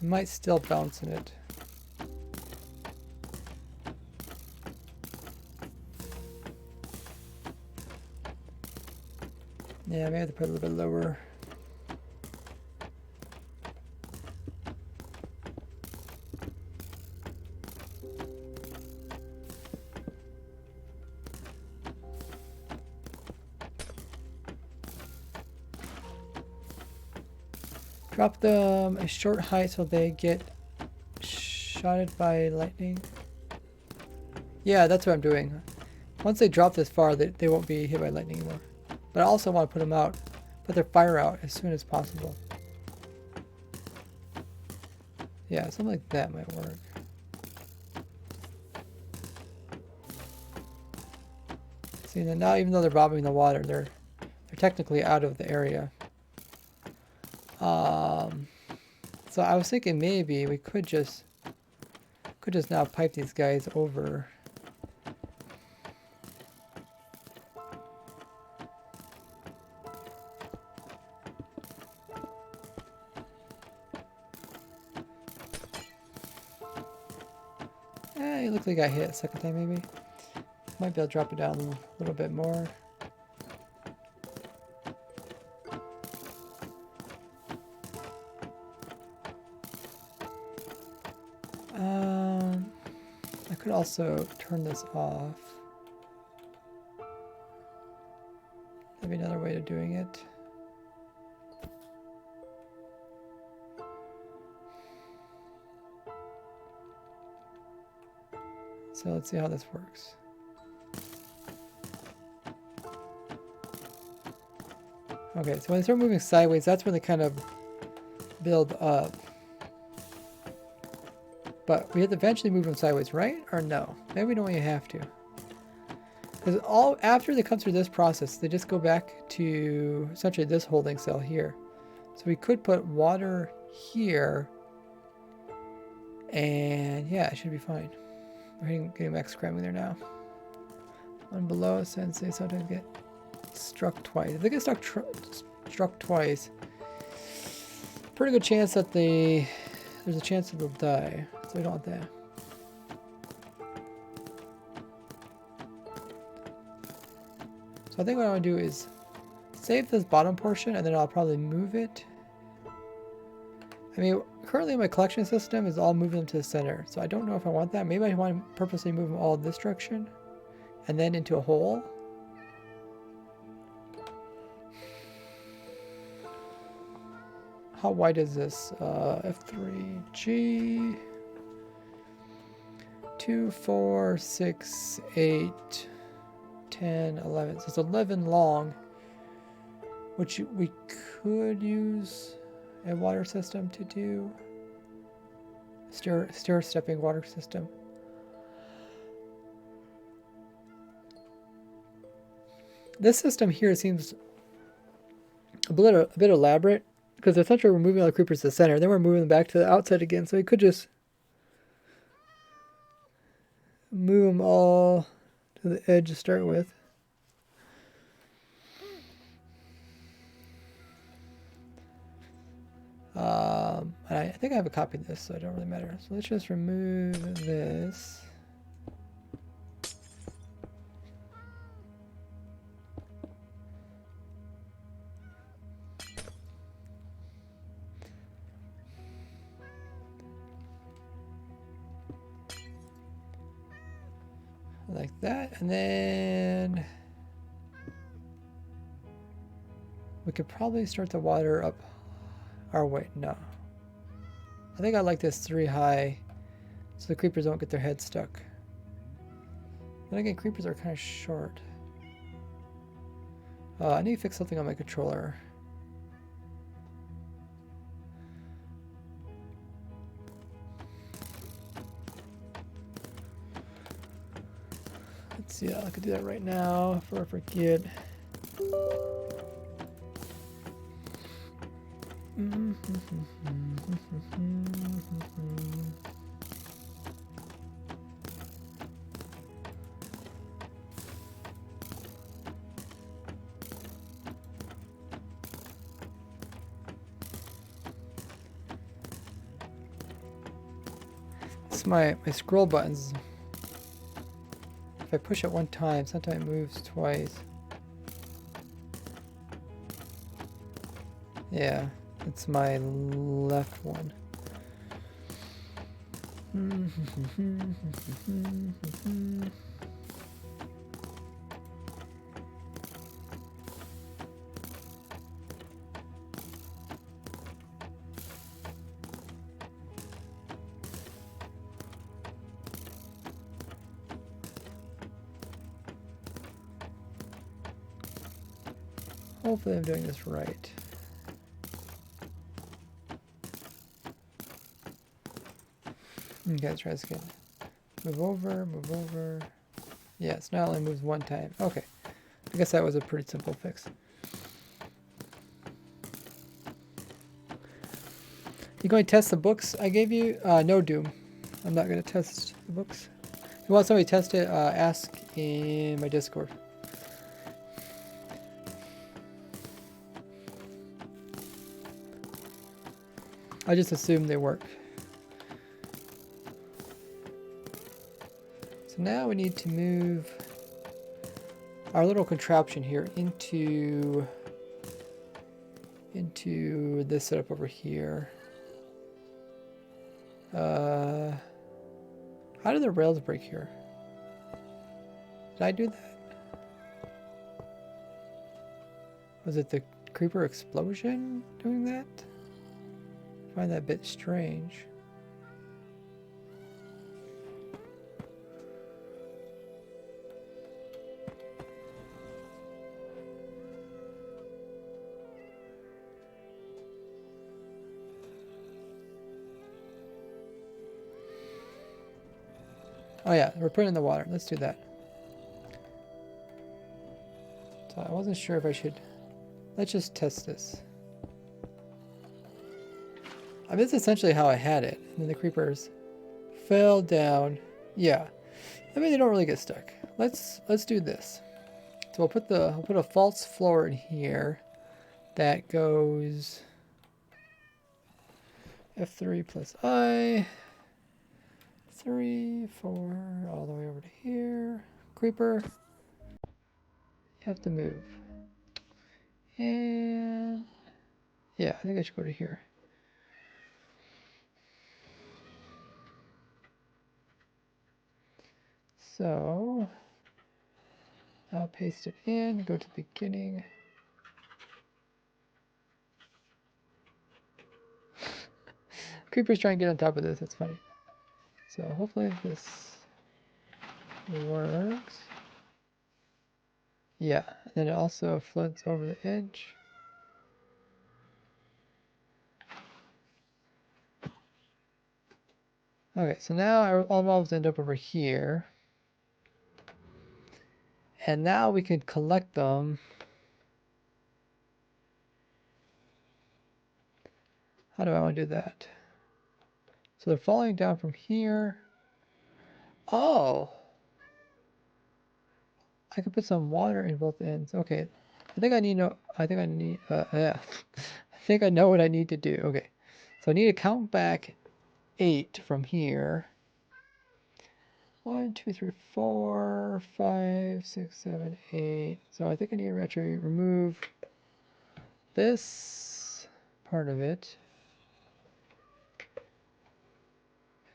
It might still bounce in it. Yeah, I may have to put it a little bit lower. Drop them a short height so they get shotted by lightning. Yeah, that's what I'm doing. Once they drop this far, they won't be hit by lightning anymore. But I also want to put them out, put their fire out as soon as possible. Yeah, something like that might work. See, then now even though they're bobbing in the water, they're technically out of the area. So I was thinking maybe we could just now pipe these guys over. It looks like I hit a second time maybe. Might be able to drop it down a little bit more. I could also turn this off. That'd be another way of doing it. So let's see how this works. Okay, so when they start moving sideways, that's when they kind of build up. But we have to eventually move them sideways, right? Or no? Maybe we don't even have to. Because after they come through this process, they just go back to essentially this holding cell here. So we could put water here. And yeah, it should be fine. We're getting max cramming there now. One below, since they sometimes get struck twice. If they get struck twice, pretty good chance that there's a chance that they'll die. So we don't want that. So I think what I want to do is save this bottom portion and then I'll probably move it. I mean, currently my collection system is all moving them to the center. So I don't know if I want that. Maybe I want to purposely move them all in this direction and then into a hole. How wide is this? F3G 2, 4, 6, 8, 10, 11. So it's 11 long, which we could use a water system to do. Stair-stepping water system. This system here seems a bit elaborate. Because essentially we're moving all the creepers to the center, then we're moving them back to the outside again, so we could just move them all to the edge to start with. I think I have a copy of this, so it don't really matter. So let's just remove this. Like that, and then we could probably start the water up our way. No, I think I like this 3 high so the creepers don't get their heads stuck. Then again, creepers are kind of short. I need to fix something on my controller. Let's see, I could do that right now before I forget. It's my scroll buttons. If I push it one time, sometimes it moves twice. Yeah, it's my left one. Hopefully I'm doing this right. Okay, let's try this again. Move over, move over. Yes, now it only moves one time. Okay. I guess that was a pretty simple fix. You going to test the books I gave you? No, Doom. I'm not going to test the books. If you want somebody to test it, ask in my Discord. I just assume they work. So now we need to move our little contraption here into this setup over here. How did the rails break here? Did I do that? Was it the creeper explosion doing that? I find that a bit strange. Oh yeah, we're putting in the water. Let's do that. So I wasn't sure if I should... Let's just test this. I mean, it's essentially how I had it. And then the creepers fell down. Yeah. I mean, they don't really get stuck. Let's do this. So I'll put a false floor in here that goes F3 plus I. 3, 4, all the way over to here. Creeper. You have to move. And yeah, I think I should go to here. So I'll paste it in, go to the beginning. Creeper's trying to get on top of this, that's funny. So hopefully this works. Yeah, and then it also floats over the edge. Okay, so now all mobs end up over here. And now we can collect them. How do I want to do that? So they're falling down from here. Oh! I could put some water in both ends. Okay. I think I know what I need to do. Okay. So I need to count back 8 from here. 1, 2, 3, 4, 5, 6, 7, 8. So I think I need to actually remove this part of it.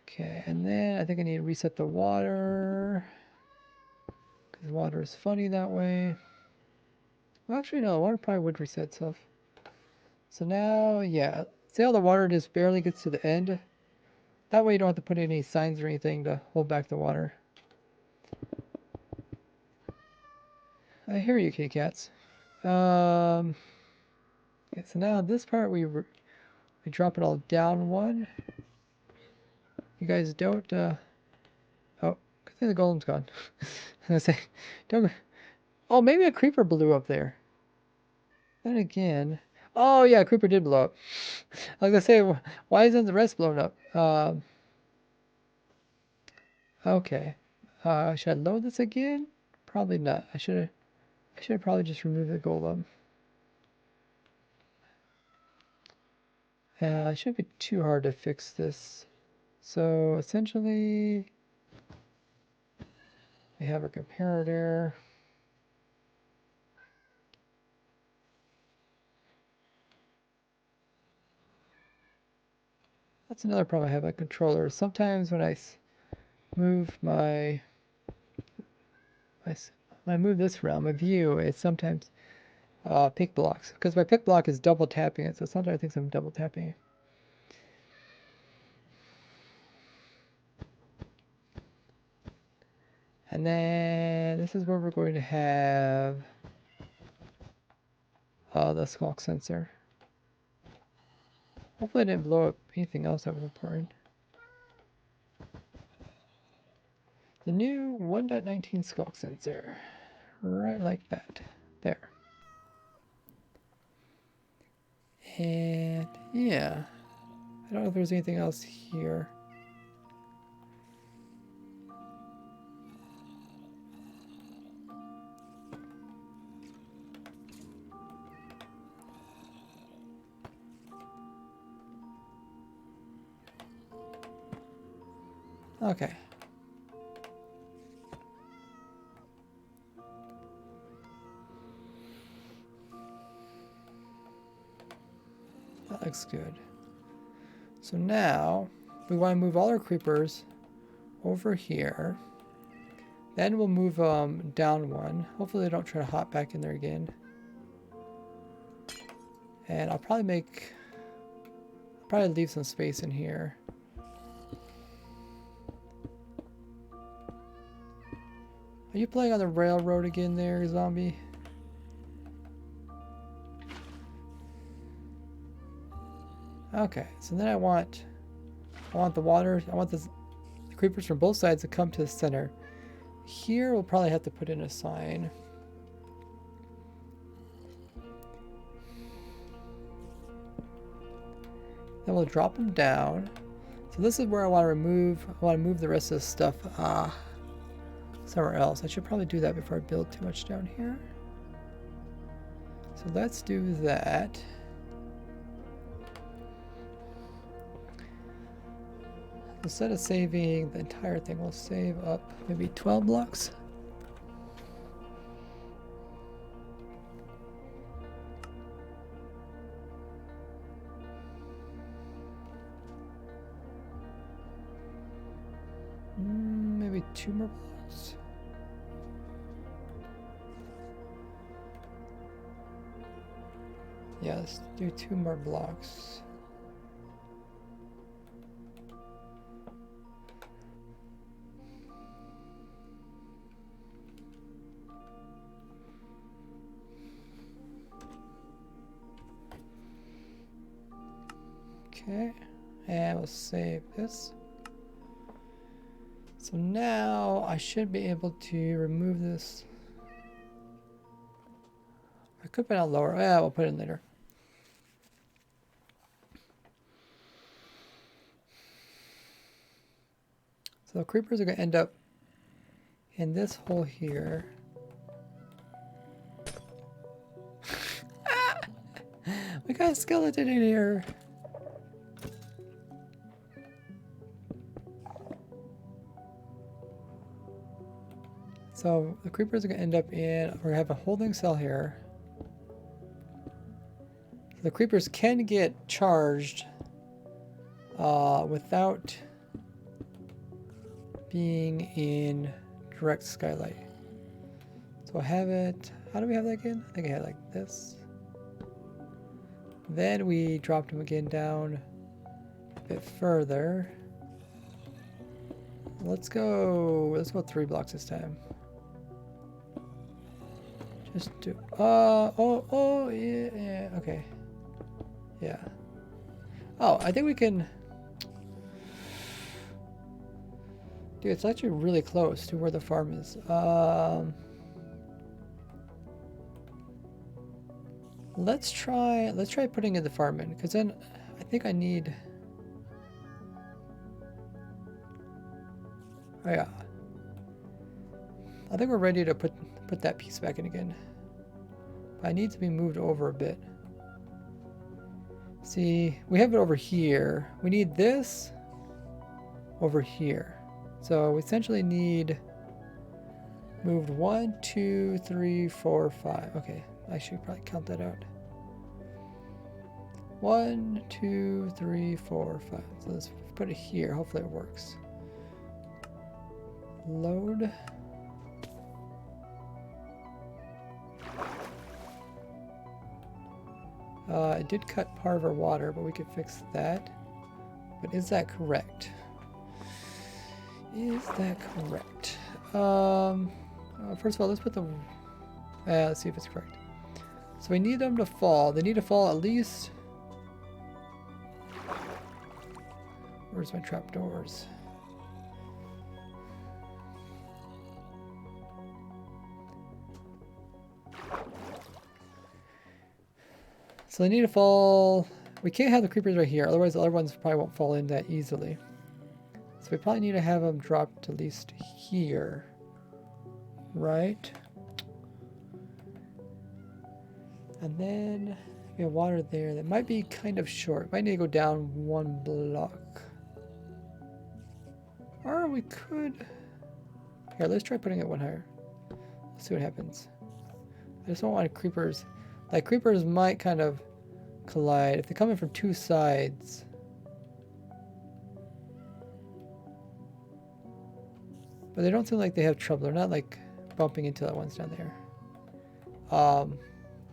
Okay, and then I think I need to reset the water. Because water is funny that way. Well, actually, no, water probably would reset stuff. So now, yeah. See how the water just barely gets to the end? That way you don't have to put any signs or anything to hold back the water. I hear you, kitty cats. Okay, so now this part we drop it all down 1. You guys don't, oh, good thing the golem's gone. I was gonna say, don't, oh, maybe a creeper blew up there. Then again, Oh yeah, creeper did blow up. I was gonna say, why isn't the rest blown up? Okay. Should I load this again? Probably not. I should have probably just removed the golem. It shouldn't be too hard to fix this. So essentially, we have our comparator. That's another problem I have with controller. Sometimes when I move when I move this around, my view, it sometimes pick blocks. Because my pick block is double tapping it, so sometimes I think I'm double tapping it. And then this is where we're going to have the skulk sensor. Hopefully I didn't blow up anything else that was important. The new 1.19 skulk sensor. Right like that. There. And yeah. I don't know if there's anything else here. Okay. That looks good. So now we want to move all our creepers over here. Then we'll move down one. Hopefully they don't try to hop back in there again. And I'll probably leave some space in here. Are you playing on the railroad again there, zombie? Okay, so then I want the water, I want the creepers from both sides to come to the center. Here we'll probably have to put in a sign. Then we'll drop them down. So this is where I want to move the rest of this stuff somewhere else. I should probably do that before I build too much down here. So let's do that. Instead of saving the entire thing, we'll save up maybe 12 blocks. Maybe 2 more blocks. Yeah, let's do 2 more blocks. Okay, and we'll save this. So now I should be able to remove this. I could put it on lower. Yeah, we'll put it in later. So the creepers are going to end up in this hole here. We got a skeleton in here. So the creepers are going to end up in, we're going to have a holding cell here. The creepers can get charged without being in direct skylight. So I have it, how do we have that again? I think I had it like this. Then we dropped them again down a bit further. Let's go 3 blocks this time. Just do, yeah, okay. Yeah. Oh, I think we can, dude, it's actually really close to where the farm is. Let's try putting in the farm in, because then I think I need. Oh yeah. I think we're ready to put that piece back in again. But I need to be moved over a bit. See, we have it over here. We need this over here. So we essentially need moved 1, 2, 3, 4, 5. Okay, I should probably count that out. 1, 2, 3, 4, 5. So let's put it here. Hopefully it works. Load. It did cut part of our water, but we could fix that. But is that correct? Is that correct? First of all, let's put the... let's see if it's correct. So we need them to fall. They need to fall at least... Where's my trapdoors? So they need to fall... We can't have the creepers right here, otherwise the other ones probably won't fall in that easily. So we probably need to have them drop to at least here. Right? And then we have water there. That might be kind of short. Might need to go down 1 block. Or we could... Here, let's try putting it 1 higher. Let's see what happens. I just don't want creepers... Like, creepers might kind of collide. If they come in from 2 sides... But they don't seem like they have trouble. They're not, like, bumping into that ones down there.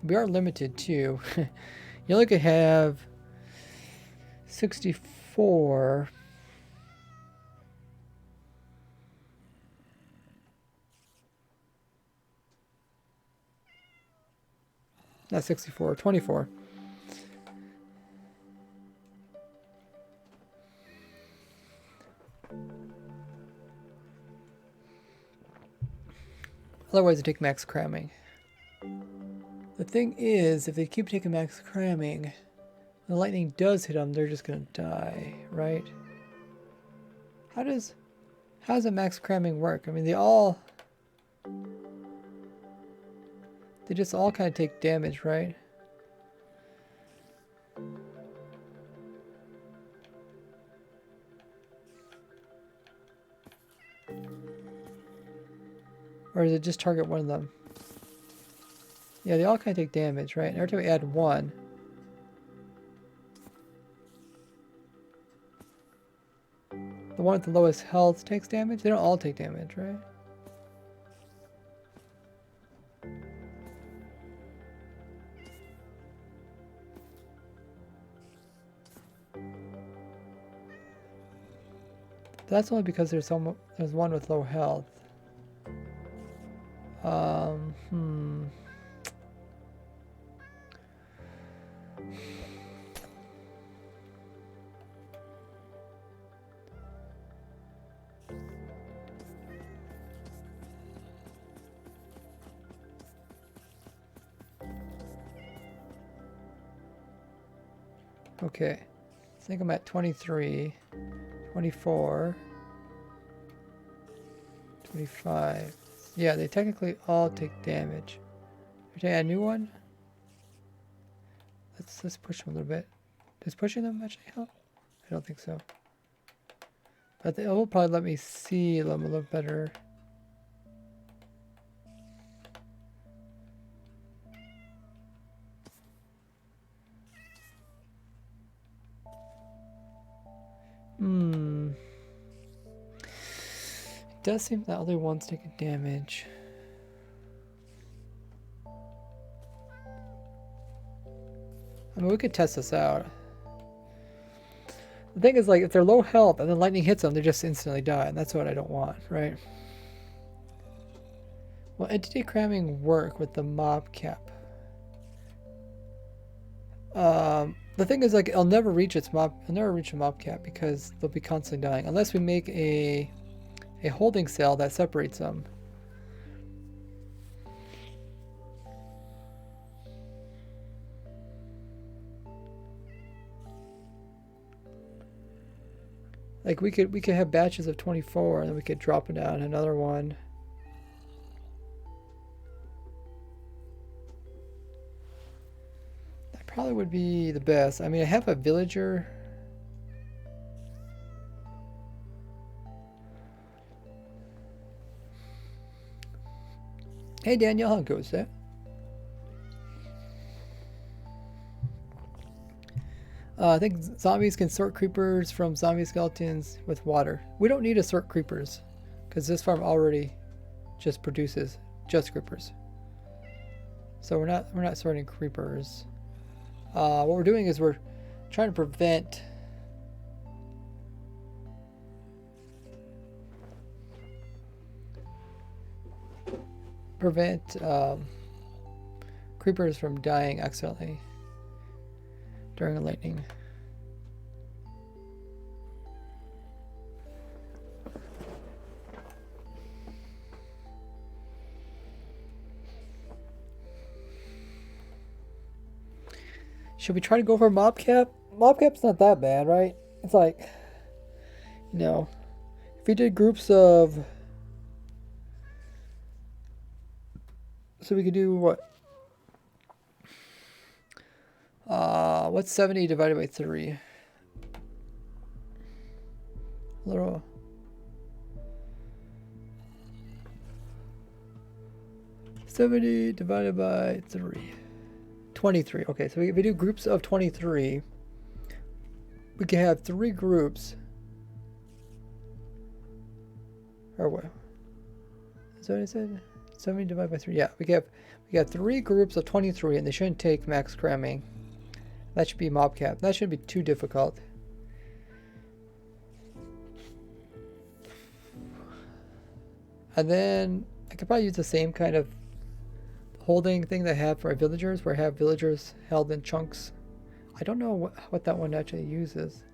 We are limited, too. You only could have 64... Not 64, 24. Otherwise, they take max cramming. The thing is, if they keep taking max cramming, when the lightning does hit them, they're just gonna die, right? How does a max cramming work? I mean, they just all kind of take damage, right? Or does it just target one of them? Yeah, they all kind of take damage, right? And every time we add 1, the one with the lowest health takes damage? They don't all take damage, right? That's only because there's one with low health. Okay, I think I'm at 23, 24, 25. Yeah, they technically all take damage. Should I add a new one? Let's push them a little bit. Does pushing them actually help? I don't think so. But it will probably let me see them a little better. It does seem that other one's taking damage. I mean, we could test this out. The thing is, like, if they're low health and then lightning hits them, they just instantly die, and that's what I don't want, right? Will entity cramming work with the mob cap? The thing is, like, it'll never reach a mob cap because they'll be constantly dying unless we make a holding cell that separates them. Like we could have batches of 24 and then we could drop it down another one. That probably would be the best. I mean, I have a villager. Hey Daniel, how goes that? I think zombies can sort creepers from zombie skeletons with water. We don't need to sort creepers because this farm already just produces just creepers. So we're not sorting creepers. What we're doing is we're trying to prevent creepers from dying accidentally during a lightning. Should we try to go for mob cap? Mob cap's not that bad, right? It's like, you know, if we did groups of, so we could do what? What's 70 divided by 3? A little. $70 divided by 3. 23. Okay, so if we do groups of 23, we can have 3 groups. Or what? Is that what I said? 70 divided by 3. Yeah, we got 3 groups of 23, and they shouldn't take max cramming. That should be mob cap. That shouldn't be too difficult. And then I could probably use the same kind of holding thing that I have for our villagers, where I have villagers held in chunks. I don't know what that one actually uses.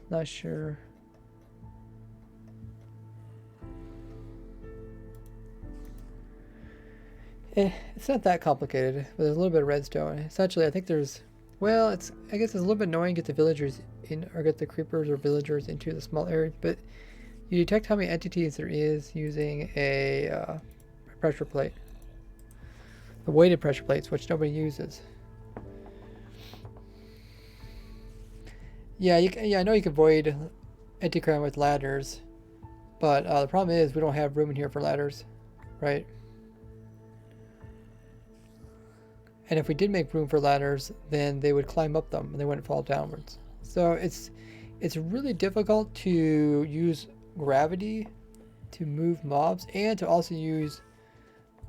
Not sure. It's not that complicated, but there's a little bit of redstone. Essentially, I think there's, well, I guess it's a little bit annoying to get the villagers in, or get the creepers or villagers into the small areas, but you detect how many entities there is using a pressure plate. The weighted pressure plates, which nobody uses. Yeah, I know you can void anti-cram with ladders, but the problem is we don't have room in here for ladders, right? And if we did make room for ladders, then they would climb up them and they wouldn't fall downwards. So it's really difficult to use gravity to move mobs and to also use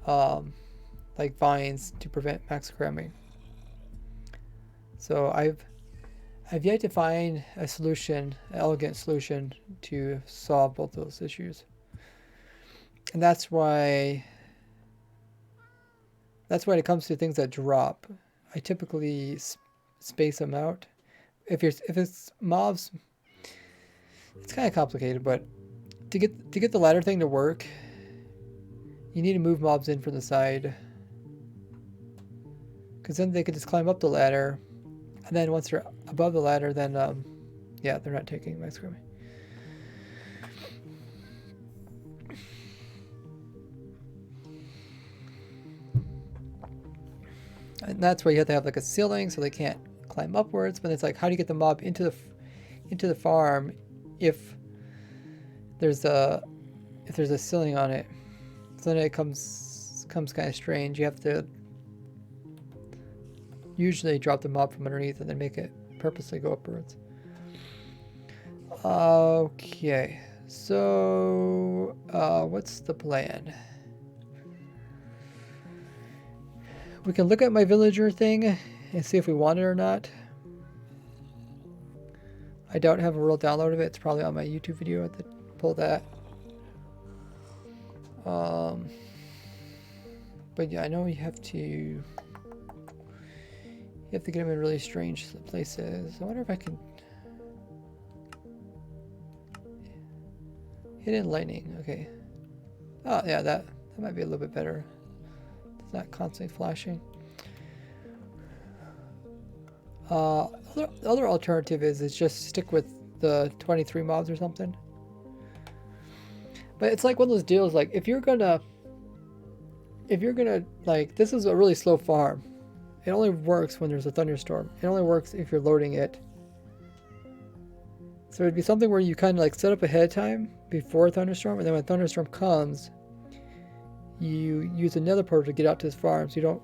like vines to prevent max cramming. So I've yet to find a solution, an elegant solution to solve both those issues. And that's why when it comes to things that drop, I typically space them out. If it's mobs, it's kind of complicated, but to get the ladder thing to work, you need to move mobs in from the side, because then they could just climb up the ladder, and then once they're above the ladder, then yeah, they're not taking max cramming. And that's why you have to have like a ceiling so they can't climb upwards. But it's like, how do you get the mob into the farm if there's a ceiling on it? So then it comes kind of strange. You have to usually drop the mob from underneath and then make it purposely go upwards. Okay, so what's the plan? We can look at my villager thing and see if we want it or not. I don't have a real download of it. It's probably on my YouTube video. I have to pull that. But yeah, I know you have to get them in really strange places. I wonder if I can hidden lightning. Okay. Oh yeah, that That might be a little bit better. It's not constantly flashing. The other alternative is just stick with the 23 mobs or something. But it's like one of those deals, like if you're gonna like, this is a really slow farm. It only works when there's a thunderstorm. It only works if you're loading it. So it'd be something where you kind of like set up ahead of time before a thunderstorm, and then when a thunderstorm comes, you use another portal to get out to this farm so you don't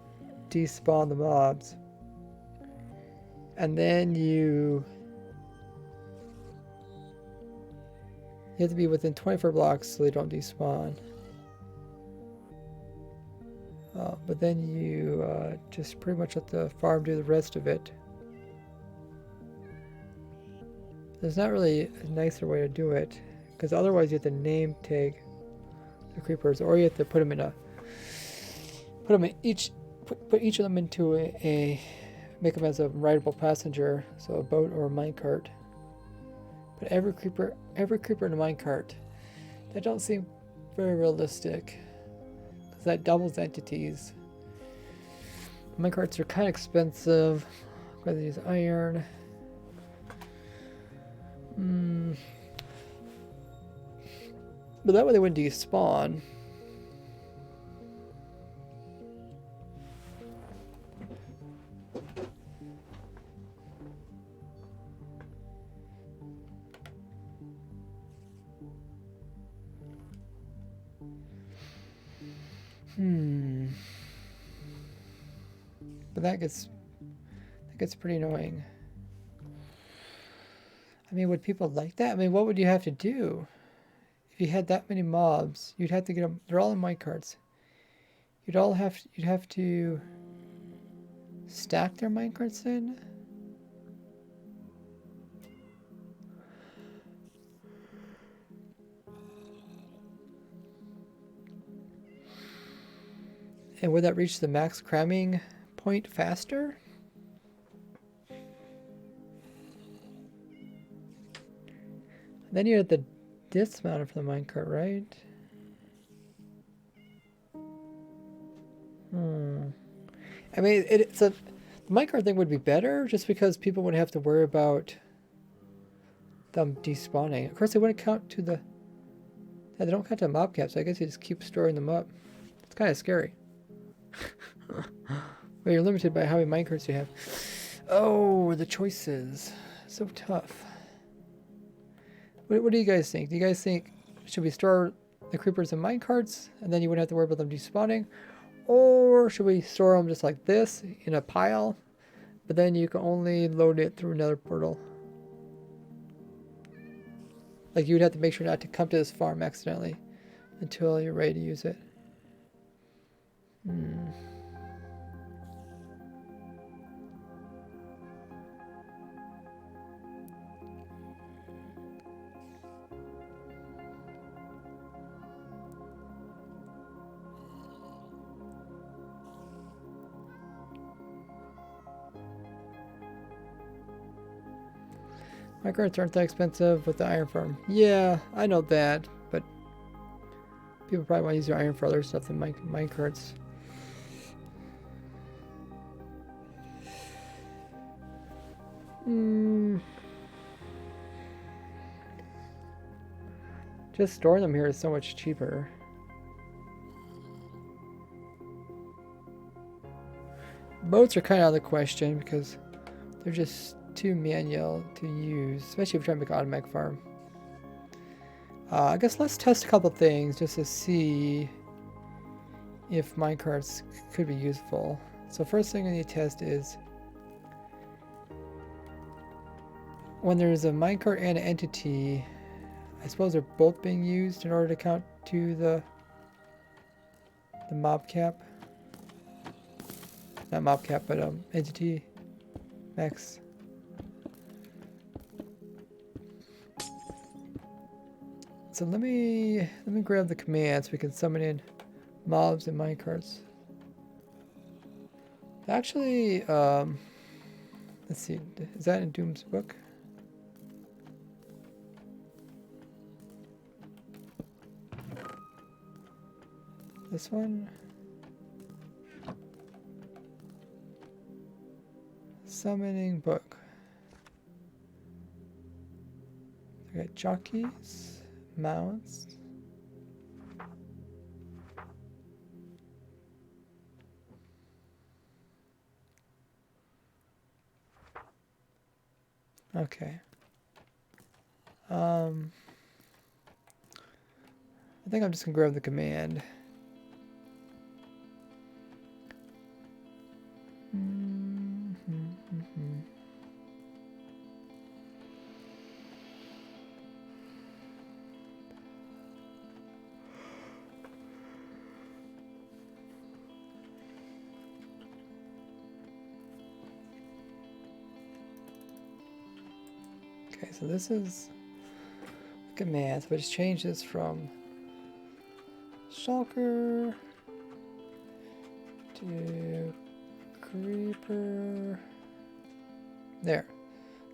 despawn the mobs. And then you have to be within 24 blocks so they don't despawn. But then you just pretty much let the farm do the rest of it. There's not really a nicer way to do it, because otherwise you have to name tag the creepers, or you have to put them in each of them into a make them as a rideable passenger, so a boat or a minecart. But every creeper in a minecart, that don't seem very realistic, because that doubles entities. Minecarts are kind of expensive. I'm going to use iron. But that way they wouldn't despawn. But that gets pretty annoying. I mean, would people like that? I mean, what would you have to do? If you had that many mobs, you'd have to get them. They're all in minecarts. You'd have to stack their minecarts in. And would that reach the max cramming point faster? Then you had the dismounted for the minecart, right? I mean, the minecart thing would be better just because people wouldn't have to worry about them despawning. Of course, they wouldn't count to the... Yeah, they don't count to mob caps, so I guess you just keep storing them up. It's kind of scary. Well, you're limited by how many minecarts you have. Oh, the choices. So tough. What do you guys think? Do you guys think, should we store the creepers in minecarts and then you wouldn't have to worry about them despawning? Or should we store them just like this in a pile, but then you can only load it through another portal? Like, you would have to make sure not to come to this farm accidentally until you're ready to use it. Minecarts aren't that expensive with the iron farm. Yeah, I know that, but people probably want to use your iron for other stuff than minecarts. Just storing them here is so much cheaper. Boats are kind of out of the question because they're just too manual to use, especially if you're trying to make an automatic farm. I guess let's test a couple things just to see if minecarts could be useful. So first thing I need to test is when there's a minecart and an entity, I suppose they're both being used in order to count to the mob cap. Not mob cap, but entity max. So let me grab the command so we can summon in mobs and minecarts. Actually, let's see, is that in Doom's book? This one. Summoning book. We got jockeys, mounts. Okay. I think I'm just gonna grab the command. Okay, so this is the command. So I just change this from Stalker to Creeper. There.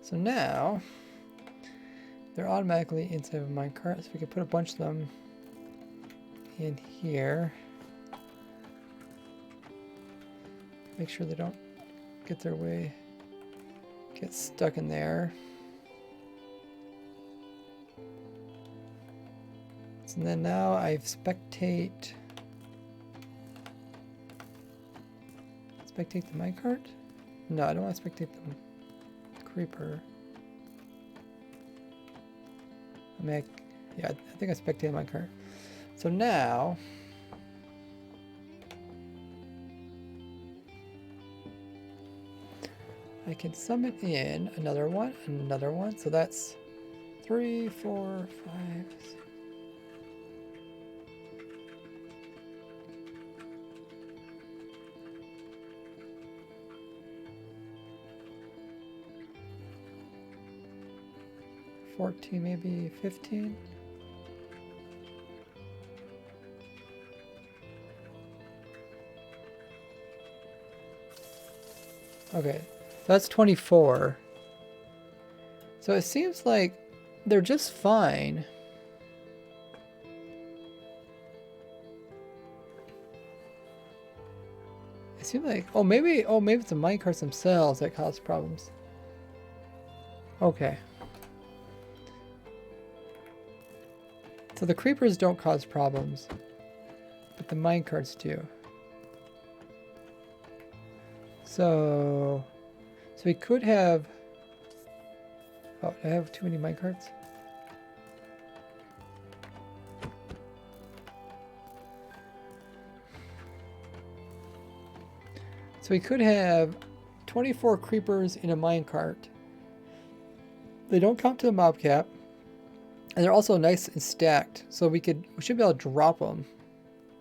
So now they're automatically inside of my cart, so we can put a bunch of them in here. Make sure they don't get their way, get stuck in there. And then now I spectate the minecart? No, I don't want to spectate the creeper. I mean, yeah, I think I spectated my minecart. So now I can summon in another one. So that's 3, 4, 5, 6. Maybe 15. Okay, so that's 24. So it seems like they're just fine. It seems like, maybe it's the minecarts themselves that cause problems. Okay. So the creepers don't cause problems, but the minecarts do. So we could have... Oh, I have too many minecarts? So we could have 24 creepers in a minecart. They don't count to the mob cap. And they're also nice and stacked, so we should be able to drop them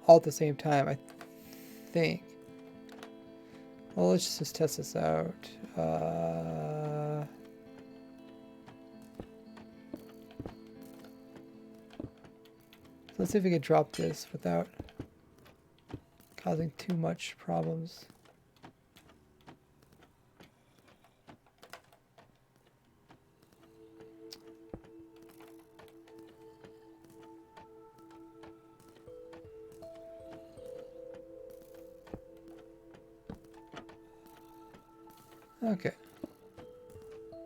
all at the same time, I think. Well, let's just test this out. Let's see if we can drop this without causing too much problems. Okay.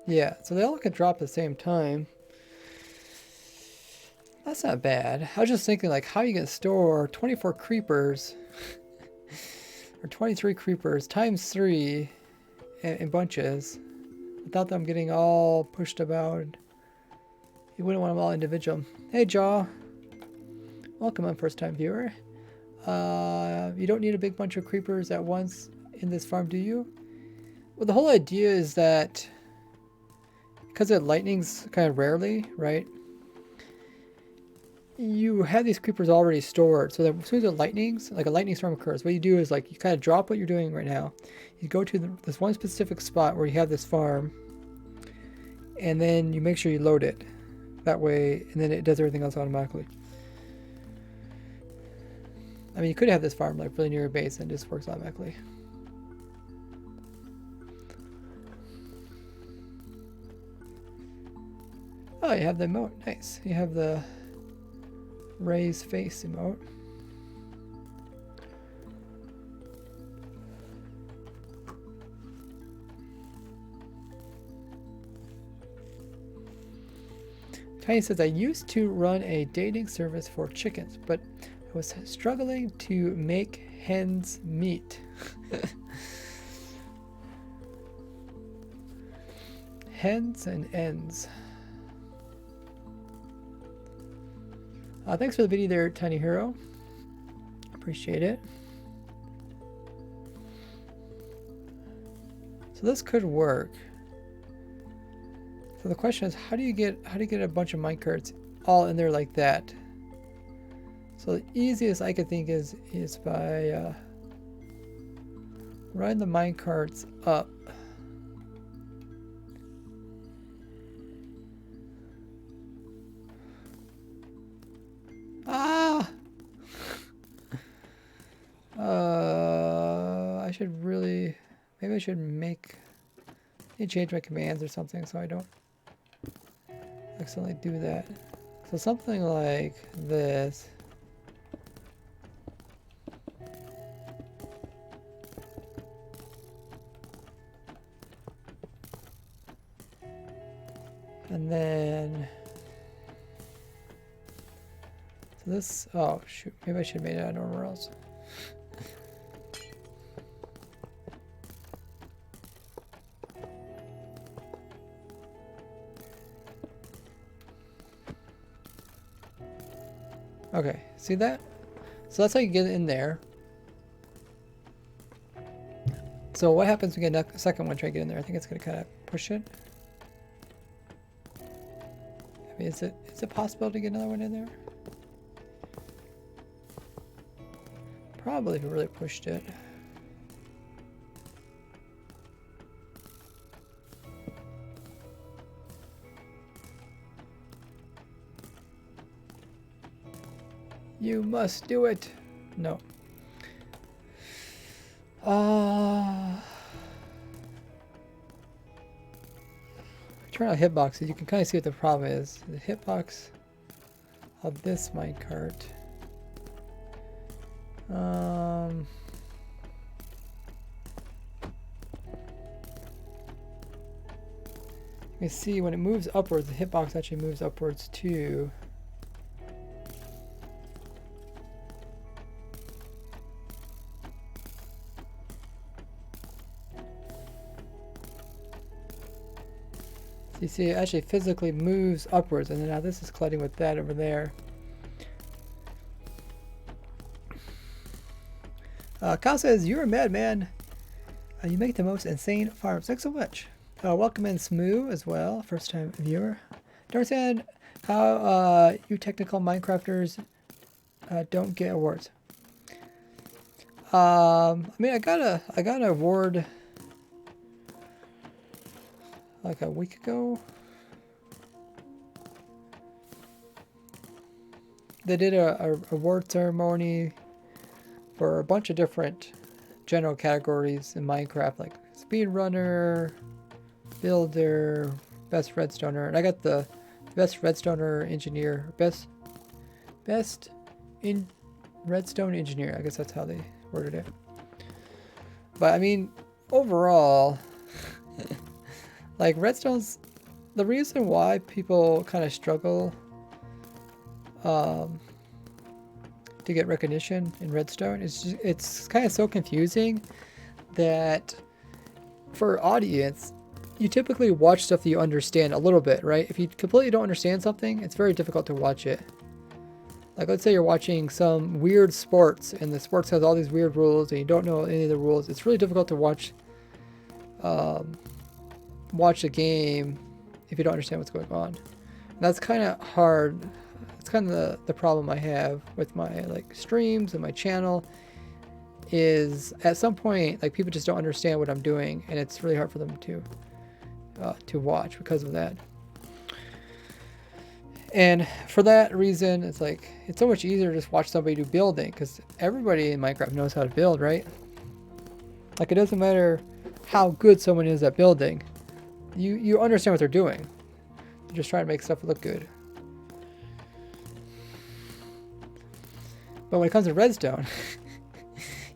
Yeah, so they all can drop at the same time. That's not bad. I was just thinking, like, how are you going to store 24 creepers or 23 creepers times 3 in bunches without them getting all pushed about? You wouldn't want them all individual. Hey, Jaw. Welcome on first time viewer. You don't need a big bunch of creepers at once in this farm, do you? Well, the whole idea is that because it lightnings kind of rarely, right? You have these creepers already stored, so that as soon as the lightnings, like a lightning storm occurs, what you do is like you kind of drop what you're doing right now. You go to this one specific spot where you have this farm, and then you make sure you load it that way, and then it does everything else automatically. I mean, you could have this farm like really near your base and it just works automatically. Oh, you have the emote. Nice. You have the Ray's face emote. Tiny says, I used to run a dating service for chickens, but I was struggling to make hens meet. Hens and ends. Thanks for the video there, Tiny Hero. Appreciate it. So this could work. So the question is, how do you get a bunch of minecarts all in there like that? So the easiest I could think is by running the minecarts up. Ah! I should really, maybe I should change my commands or something so I don't accidentally do that. So something like this. And then so this, oh shoot, maybe I should have made it out of normal rails. Okay, see that? So that's how you get it in there. So what happens when we get a second one try to get in there? I think it's going to kind of push it. I mean, is it possible to get another one in there? Probably if we really pushed it. You must do it. No. Turn on hitboxes. You can kind of see what the problem is. The hitbox of this minecart. You can see when it moves upwards, the hitbox actually moves upwards too. You see it actually physically moves upwards, and then now this is colliding with that over there. Kyle says, you're a madman. You make the most insane farms. Thanks so much. Welcome in Smoo as well, first time viewer. Don't understand how you technical Minecrafters don't get awards. I mean, I got an award like a week ago. They did a award ceremony for a bunch of different general categories in Minecraft, like speedrunner, builder, best redstoner, and I got the best redstoner engineer, best in redstone engineer. I guess that's how they worded it. But I mean, overall, like redstone's the reason why people kind of struggle to get recognition in redstone is just, it's kind of so confusing that for audience, you typically watch stuff that you understand a little bit, right? If you completely don't understand something, it's very difficult to watch it. Like, let's say you're watching some weird sports and the sports has all these weird rules and you don't know any of the rules. It's really difficult to watch the game if you don't understand what's going on. And that's kind of hard. It's kind of the problem I have with my like streams and my channel is at some point like people just don't understand what I'm doing and it's really hard for them to watch because of that. And for that reason, it's like it's so much easier to just watch somebody do building because everybody in Minecraft knows how to build, right? Like it doesn't matter how good someone is at building. You understand what they're doing. They're just trying to make stuff look good. But when it comes to redstone,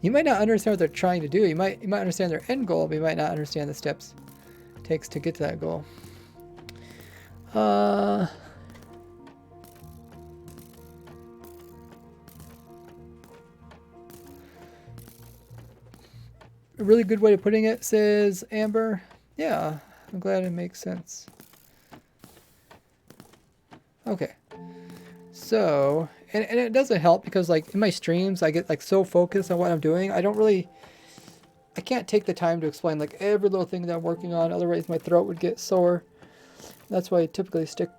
you might not understand what they're trying to do. You might understand their end goal, but you might not understand the steps it takes to get to that goal. a really good way of putting it, says Amber. Yeah, I'm glad it makes sense. Okay. So, and it doesn't help because like in my streams, I get like so focused on what I'm doing. I can't take the time to explain like every little thing that I'm working on. Otherwise my throat would get sore. That's why I typically stick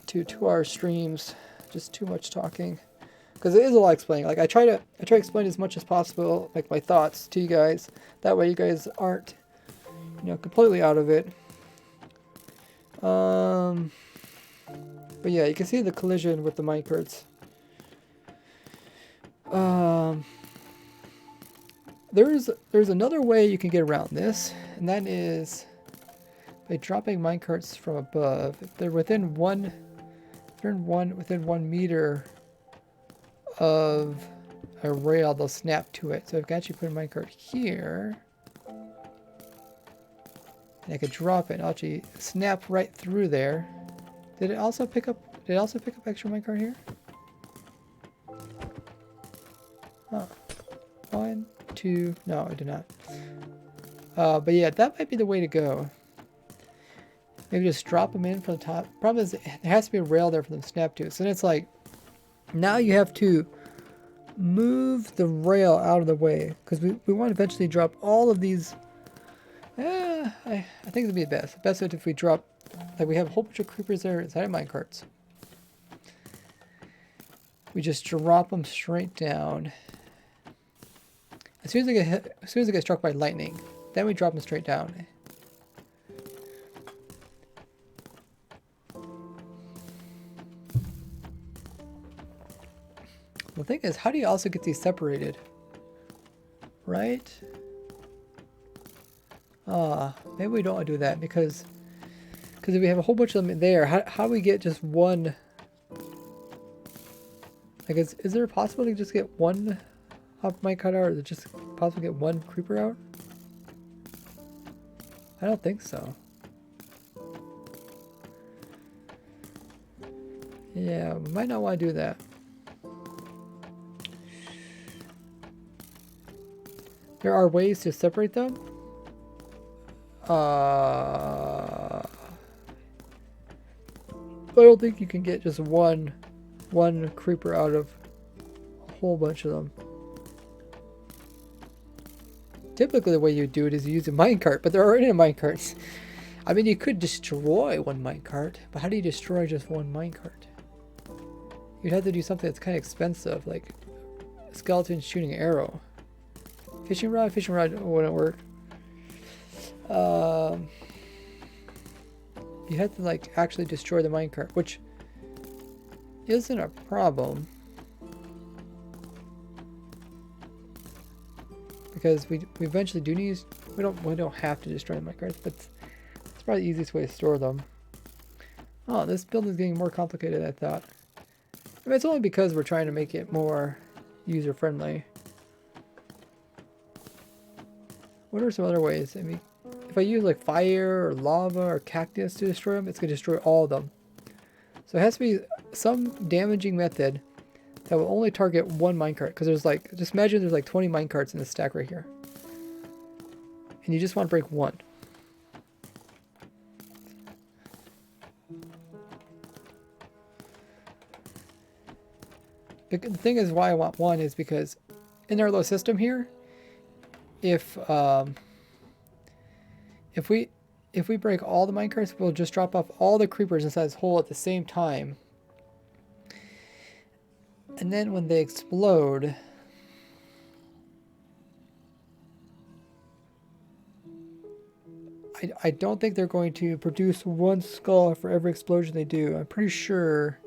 to 2-hour streams. Just too much talking. Because it is a lot explaining. Like I try to explain as much as possible, like my thoughts to you guys. That way you guys aren't, you know, completely out of it. But yeah, you can see the collision with the minecarts. There's another way you can get around this, and that is by dropping minecarts from above. If they're within within 1 meter of a rail, they'll snap to it. So I can actually put a minecart here, and I could drop it and actually snap right through there. Did it also pick up extra minecart here? Huh. 1, 2, no, it did not. But yeah, that might be the way to go. Maybe just drop them in from the top. Problem is, there has to be a rail there for them to snap to. So then it's like, now you have to move the rail out of the way, because we want to eventually drop all of these. I think it'd be the best. Best if we drop, like we have a whole bunch of creepers there inside of minecarts. We just drop them straight down. As soon as they get struck by lightning, then we drop them straight down. The thing is, how do you also get these separated? Right? Maybe we don't want to do that because if we have a whole bunch of them there, how do we get just one? Like, is there a possibility to just get one hop minecart out, or is it just possible to get one creeper out? I don't think so. Yeah, we might not want to do that. There are ways to separate them. I don't think you can get just one creeper out of a whole bunch of them. Typically the way you do it is you use a minecart, but there aren't any minecarts. I mean, you could destroy one minecart, but how do you destroy just one minecart? You'd have to do something that's kind of expensive, like a skeleton shooting an arrow. Fishing rod wouldn't work. You have to like actually destroy the minecart, which isn't a problem because we eventually do need. We don't have to destroy the minecarts, but it's probably the easiest way to store them. Oh, this build is getting more complicated than I thought. I mean, it's only because we're trying to make it more user friendly. What are some other ways? I mean, if I use like fire or lava or cactus to destroy them, it's going to destroy all of them. So it has to be some damaging method that will only target one minecart. Because there's like, just imagine there's like 20 minecarts in this stack right here. And you just want to break one. The thing is why I want one is because in our little system here, if we break all the minecarts, we'll just drop off all the creepers inside this hole at the same time. And then when they explode, I don't think they're going to produce one skull for every explosion they do. I'm pretty sure.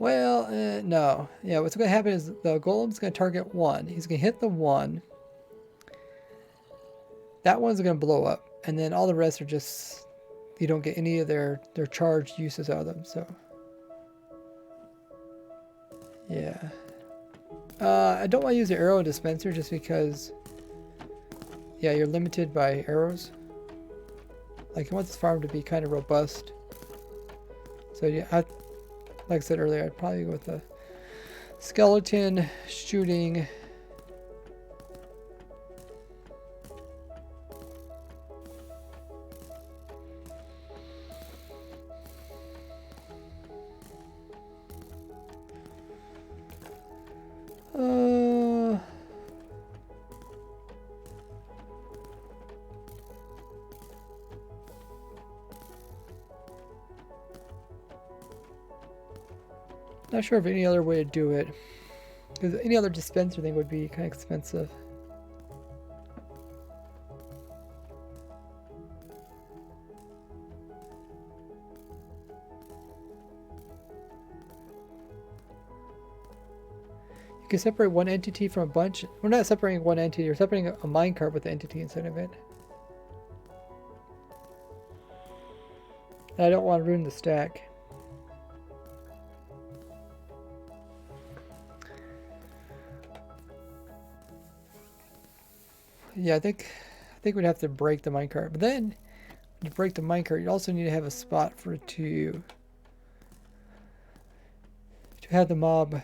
Well, no. Yeah, what's going to happen is the golem's going to target one. He's going to hit the one. That one's going to blow up. And then all the rest are just, you don't get any of their charged uses out of them. So, yeah. I don't want to use the arrow dispenser just because, yeah, you're limited by arrows. Like, you want this farm to be kind of robust. So, yeah, like I said earlier, I'd probably go with the skeleton shooting Not sure of any other way to do it. Because any other dispenser thing would be kind of expensive. You can separate one entity from a bunch. We're not separating one entity, we're separating a minecart with the entity inside of it. And I don't want to ruin the stack. Yeah, I think we'd have to break the minecart. But then, when you break the minecart, you also need to have a spot for it to have the mob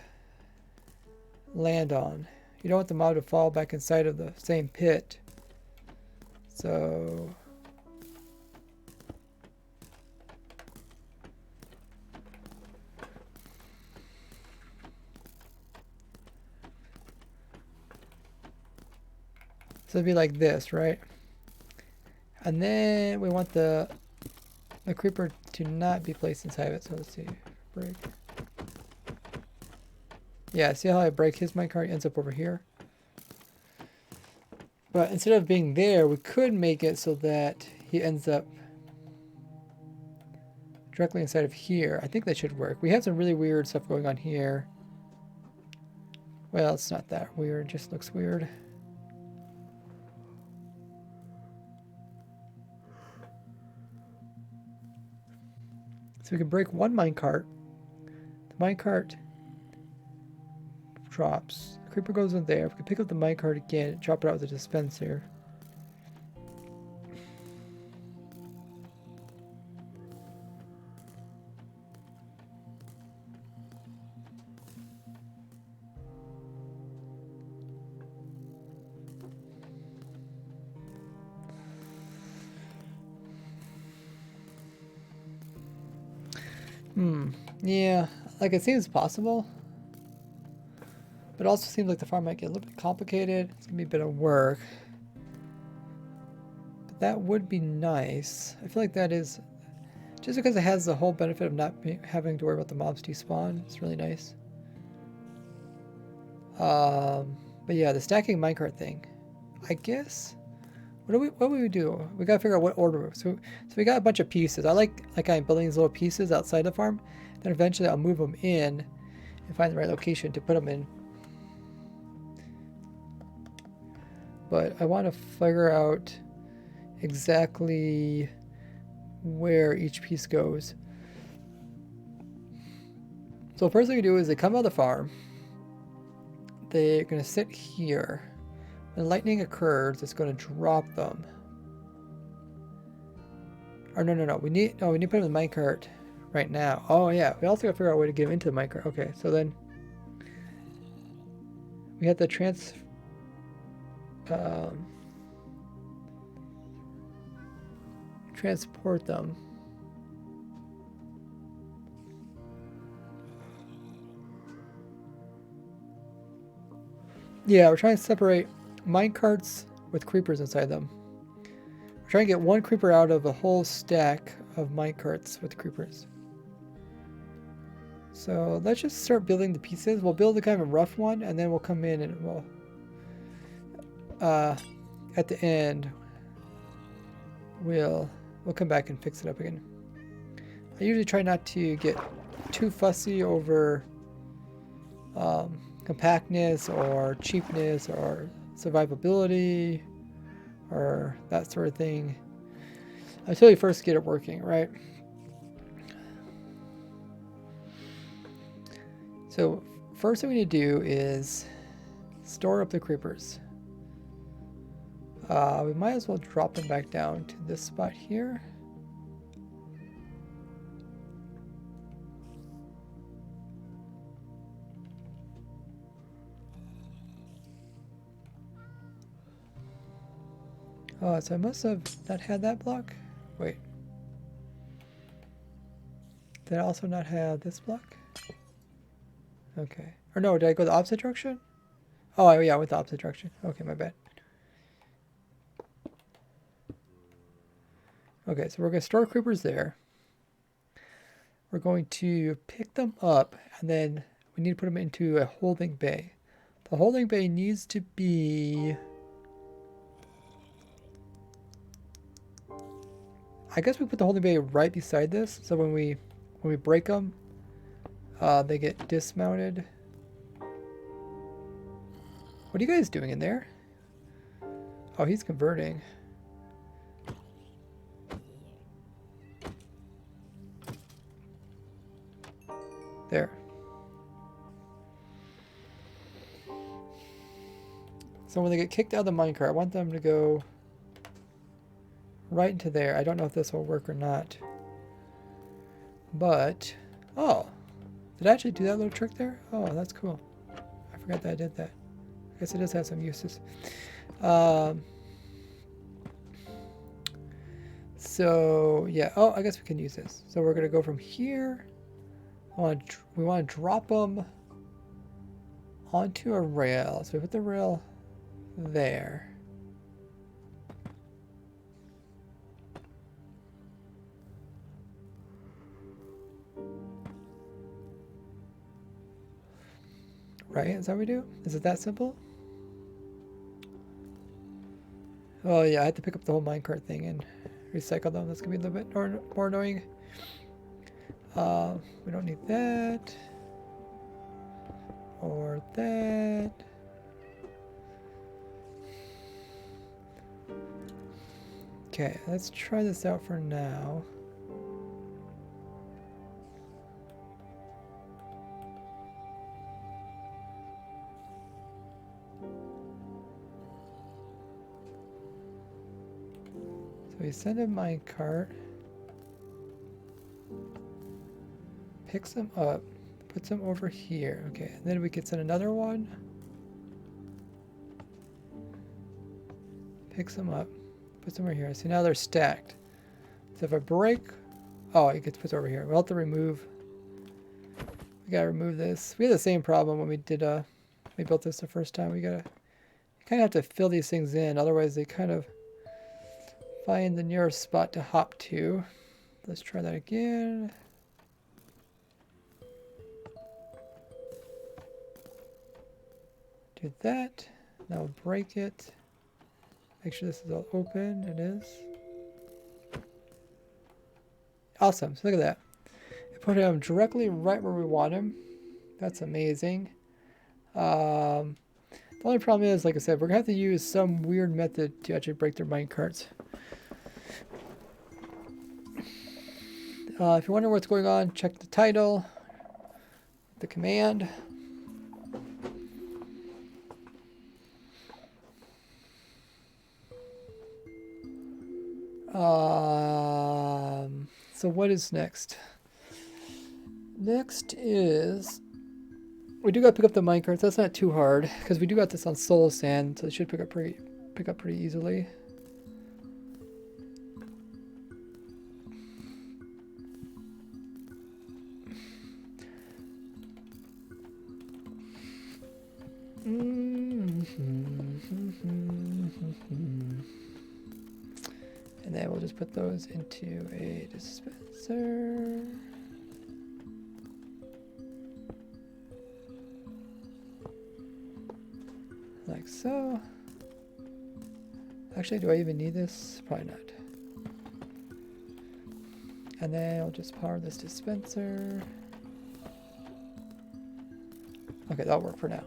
land on. You don't want the mob to fall back inside of the same pit. So it'd be like this, right? And then we want the creeper to not be placed inside of it. So let's see, break. Yeah, see how I break his minecart? It ends up over here. But instead of being there, we could make it so that he ends up directly inside of here. I think that should work. We have some really weird stuff going on here. Well, it's not that weird. It just looks weird. So we can break one minecart. The minecart drops. The creeper goes in there. If we can pick up the minecart again, drop it out with the dispenser. Yeah, like it seems possible. But it also seems like the farm might get a little bit complicated. It's gonna be a bit of work. But that would be nice. I feel like that is, just because it has the whole benefit of not having to worry about the mobs despawn. It's really nice. But yeah, the stacking minecart thing. I guess. What would we do? We gotta figure out what order. So we got a bunch of pieces. I like I'm building these little pieces outside the farm. Then eventually I'll move them in and find the right location to put them in. But I want to figure out exactly where each piece goes. So the first thing we do is they come out of the farm. They're going to sit here. When lightning occurs, it's going to drop them. Or no. We need to put them in the minecart right now. Oh yeah, we also got to figure out a way to get them into the minecart. Okay, so then we have to transport them. Yeah, we're trying to separate minecarts with creepers inside them. We're trying to get one creeper out of a whole stack of minecarts with creepers. So let's just start building the pieces. We'll build a kind of a rough one, and then we'll come in and we'll at the end we'll come back and fix it up again. I usually try not to get too fussy over compactness or cheapness or survivability or that sort of thing until you first get it working, right? So first thing we need to do is store up the creepers. We might as well drop them back down to this spot here. Oh, so I must have not had that block. Wait. Did I also not have this block? Okay. Or no, did I go the opposite direction? Oh, yeah, I went the opposite direction. Okay, my bad. Okay, so we're going to store creepers there. we're going to pick them up, and then we need to put them into a holding bay. The holding bay needs to be... I guess we put the holding bay right beside this, so when we break them, they get dismounted. What are you guys doing in there? Oh, he's converting. There. So when they get kicked out of the minecart, I want them to go right into there. I don't know if this will work or not. But, oh, did I actually do that little trick there? Oh, that's cool. I forgot that I did that. I guess it does have some uses. So, yeah. Oh, I guess we can use this. So we're going to go from here. We want to drop them onto a rail. So we put the rail there. Right? Is that what we do? Is it that simple? Oh yeah, I had to pick up the whole minecart thing and recycle them. That's gonna be a little bit more annoying. We don't need that. Or that. Okay, let's try this out for now. So we send a minecart, picks them up, puts them over here. Okay, and then we could send another one, picks them up, puts them over here. So now they're stacked. So if I break, oh, it gets put over here. We'll have to remove. We gotta remove this. We had the same problem when we did we built this the first time. We gotta kind of have to fill these things in, otherwise they kind of find the nearest spot to hop to. Let's try that again. Do that. Now we'll break it. Make sure this is all open. It is. Awesome. So look at that. It put him directly right where we want him. That's amazing. The only problem is, like I said, we're going to have to use some weird method to actually break their minecarts. If you're wondering what's going on, check the title, the command. So what is next? Next is, we do got to pick up the minecarts. That's not too hard because we do got this on soul sand, so it should pick up pretty easily. And then we'll just put those into a dispenser. Like so. Actually, do I even need this? Probably not. And then I'll just power this dispenser. Okay, that'll work for now.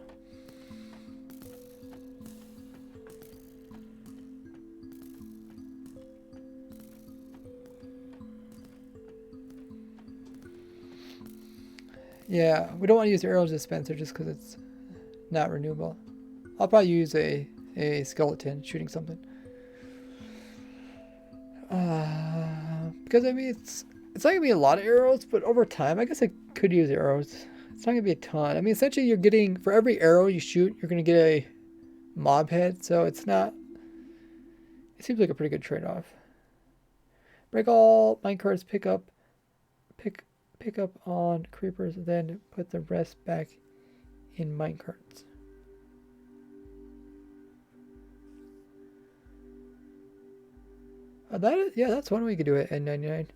Yeah, we don't want to use the arrows dispenser just because it's not renewable. I'll probably use a skeleton shooting something. Because I mean, it's not gonna be a lot of arrows, but over time, I guess I could use arrows. It's not gonna be a ton. I mean, essentially, you're getting, for every arrow you shoot, you're gonna get a mob head. So it's not. It seems like a pretty good trade-off. Break all minecarts. Pick up on creepers, then put the rest back in minecarts. That is, yeah, that's one way you could do it. N99.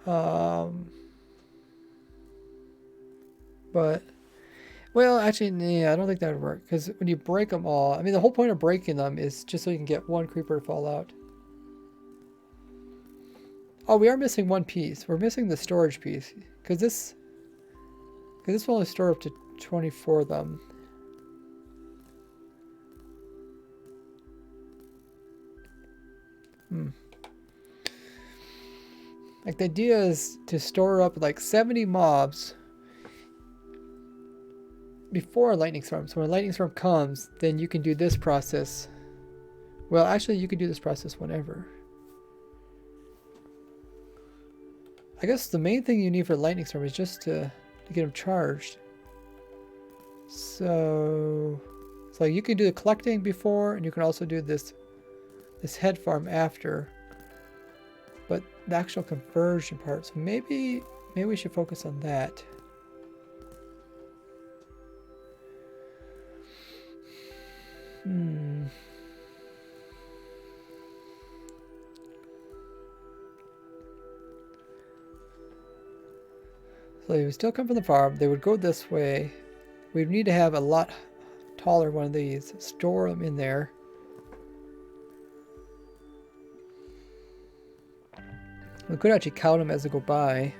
Um, but, well, actually, yeah, I don't think that would work. Because when you break them all, I mean, the whole point of breaking them is just so you can get one creeper to fall out. Oh, we are missing one piece. We're missing the storage piece. Because this will only store up to 24 of them. Hmm. Like, the idea is to store up like 70 mobs before a lightning storm. So when a lightning storm comes, then you can do this process. Well, actually, you can do this process whenever. I guess the main thing you need for a lightning storm is just to get them charged. So you can do the collecting before, and you can also do this head farm after. But the actual conversion part, so maybe we should focus on that. So they would still come from the farm. They would go this way. We'd need to have a lot taller one of these. Store them in there. We could actually count them as they go by.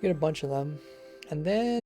Get a bunch of them. And then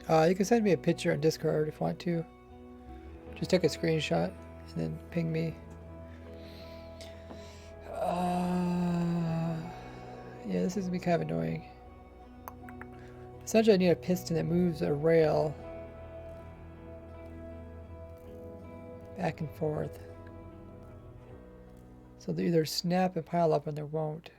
You can send me a picture on Discord if you want to. Just take a screenshot and then ping me. Yeah, this is gonna be kind of annoying. Essentially, I need a piston that moves a rail back and forth. So they either snap and pile up, or they won't.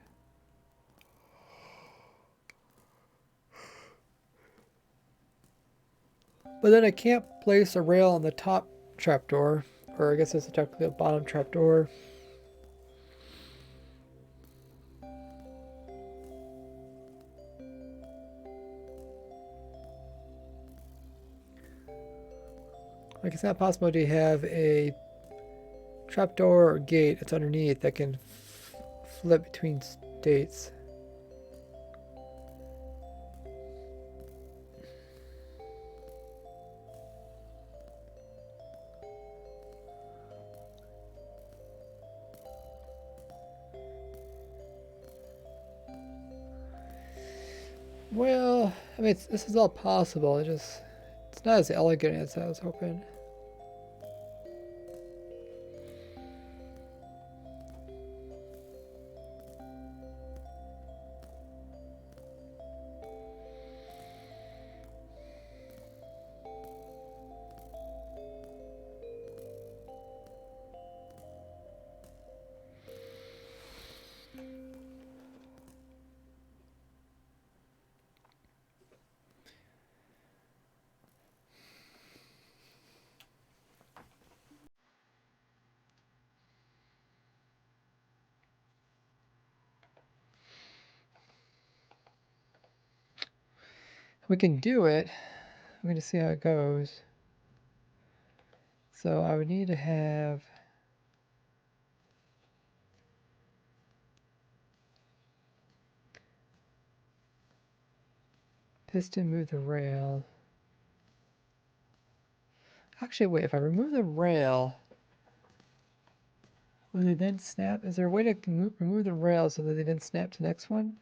But then I can't place a rail on the top trapdoor, or I guess it's technically a bottom trapdoor. Like, it's not possible to have a trapdoor or gate that's underneath that can flip between states. Well, I mean, this is all possible. It's not as elegant as I was hoping. We can do it. We're going to see how it goes. So I would need to have piston move the rail. Actually, wait, if I remove the rail, will they then snap? Is there a way to remove the rail so that they then snap to the next one?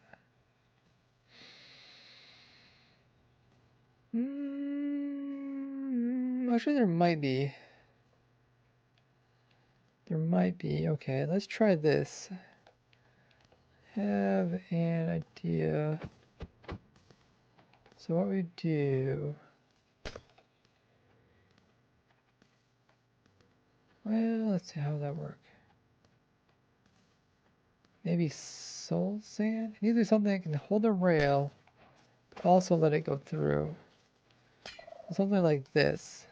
Actually, there might be. There might be. Okay, let's try this. Have an idea. So what we do... Well, let's see how that works. Maybe soul sand? Either something that can hold a rail, but also let it go through. Something like this.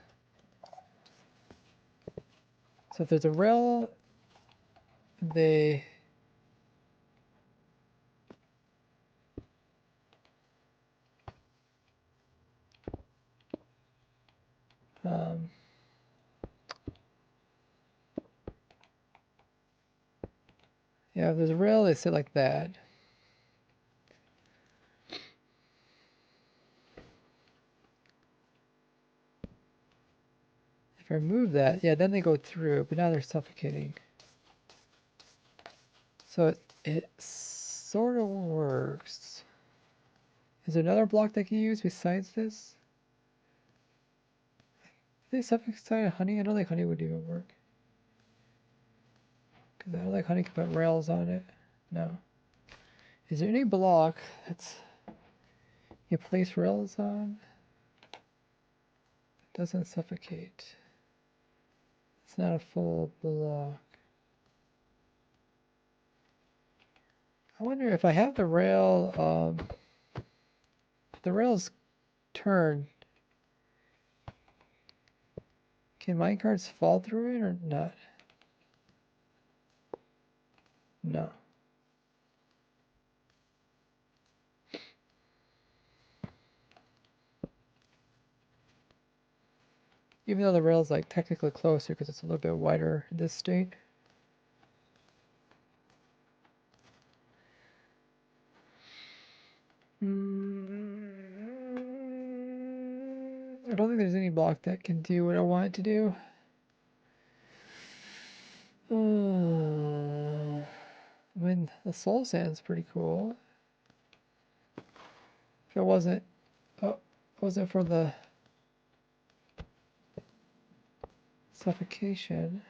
So if there's a rail, they... yeah, if there's a rail, they sit like that. If I remove that, yeah, then they go through, but now they're suffocating. So it sort of works. Is there another block they can use besides this? Do they suffocate honey? I don't think honey would even work. Because I don't think honey can put rails on it. No. Is there any block that's you place rails on? It doesn't suffocate. It's not a full block. I wonder if I have the rail, if the rails turn, can minecarts fall through it or not? No. Even though the rail's like technically closer because it's a little bit wider in this state. I don't think there's any block that can do what I want it to do. I mean, the soul sand's pretty cool. If it wasn't, oh, wasn't for the Suffocation.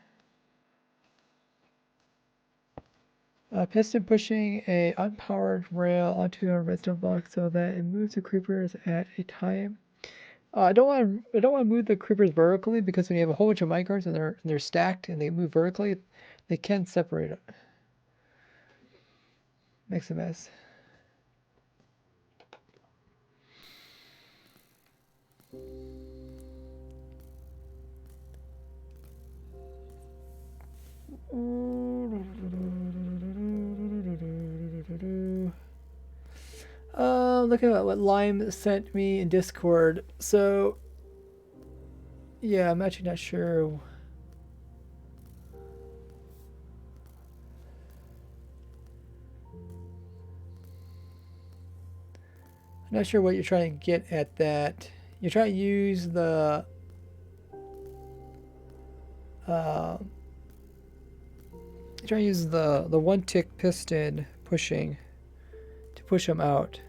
Piston pushing a unpowered rail onto a redstone block so that it moves the creepers at a time. I don't want to move the creepers vertically because when you have a whole bunch of minecarts and they're stacked and they move vertically, they can separate it. Makes a mess. Looking at what Lime sent me in Discord. So, yeah, I'm actually not sure. I'm not sure what you're trying to get at that. You're trying to use the the one tick piston pushing to push them out.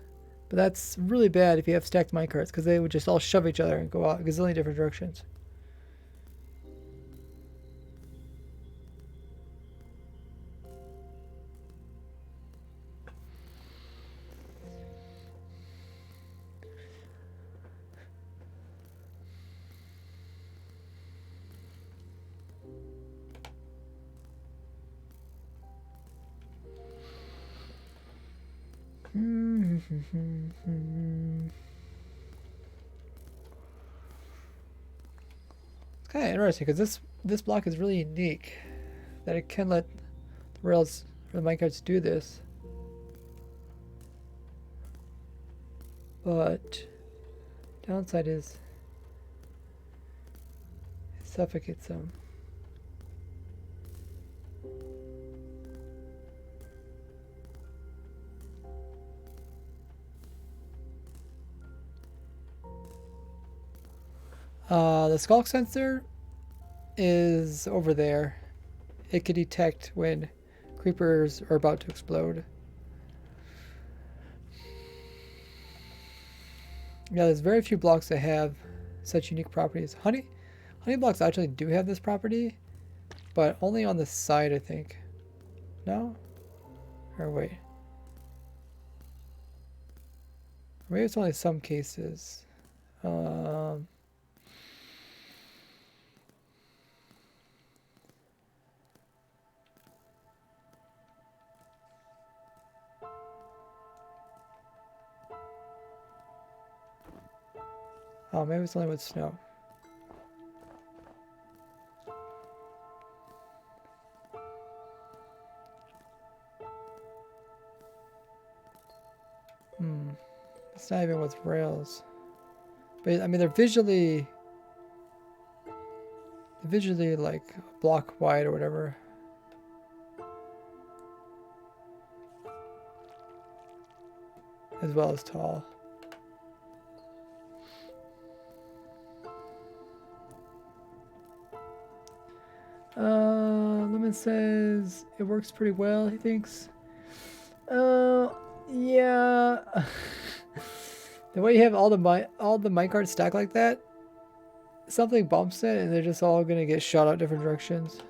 But that's really bad if you have stacked minecarts because they would just all shove each other and go out a gazillion different directions. It's kind of interesting because this block is really unique that it can let the rails for the minecarts do this. But downside is it suffocates them. The skulk sensor is over there. It can detect when creepers are about to explode. Yeah, there's very few blocks that have such unique properties. Honey blocks actually do have this property, but only on the side, I think. No? Or wait. Maybe it's only some cases. Oh, maybe it's only with snow. It's not even with rails. But I mean, they're visually like a block wide or whatever. As well as tall. Lemon says it works pretty well, he thinks. Yeah. The way you have all the minecarts stacked like that, something bumps it and they're just all gonna get shot out different directions.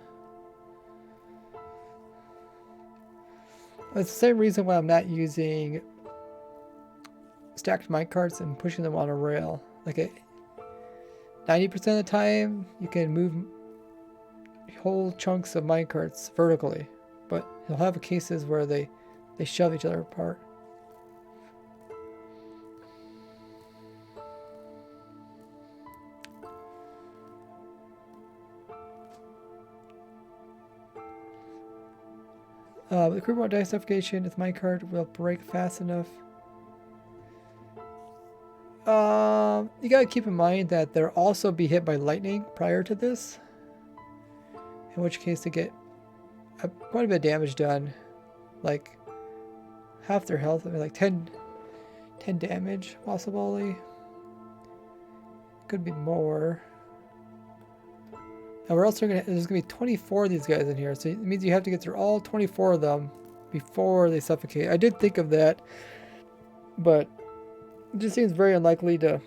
It's the same reason why I'm not using stacked minecarts and pushing them on a rail. Like 90% of the time, you can move whole chunks of minecarts vertically, but you'll have cases where they shove each other apart. The creeper won't die of suffocation if minecart will break fast enough. You gotta keep in mind that they'll also be hit by lightning prior to this, in which case they get quite a bit of damage done, like half their health, I mean like 10 damage possibly. Could be more. And we're also there's gonna be 24 of these guys in here, so it means you have to get through all 24 of them before they suffocate. I did think of that, but it just seems very unlikely to.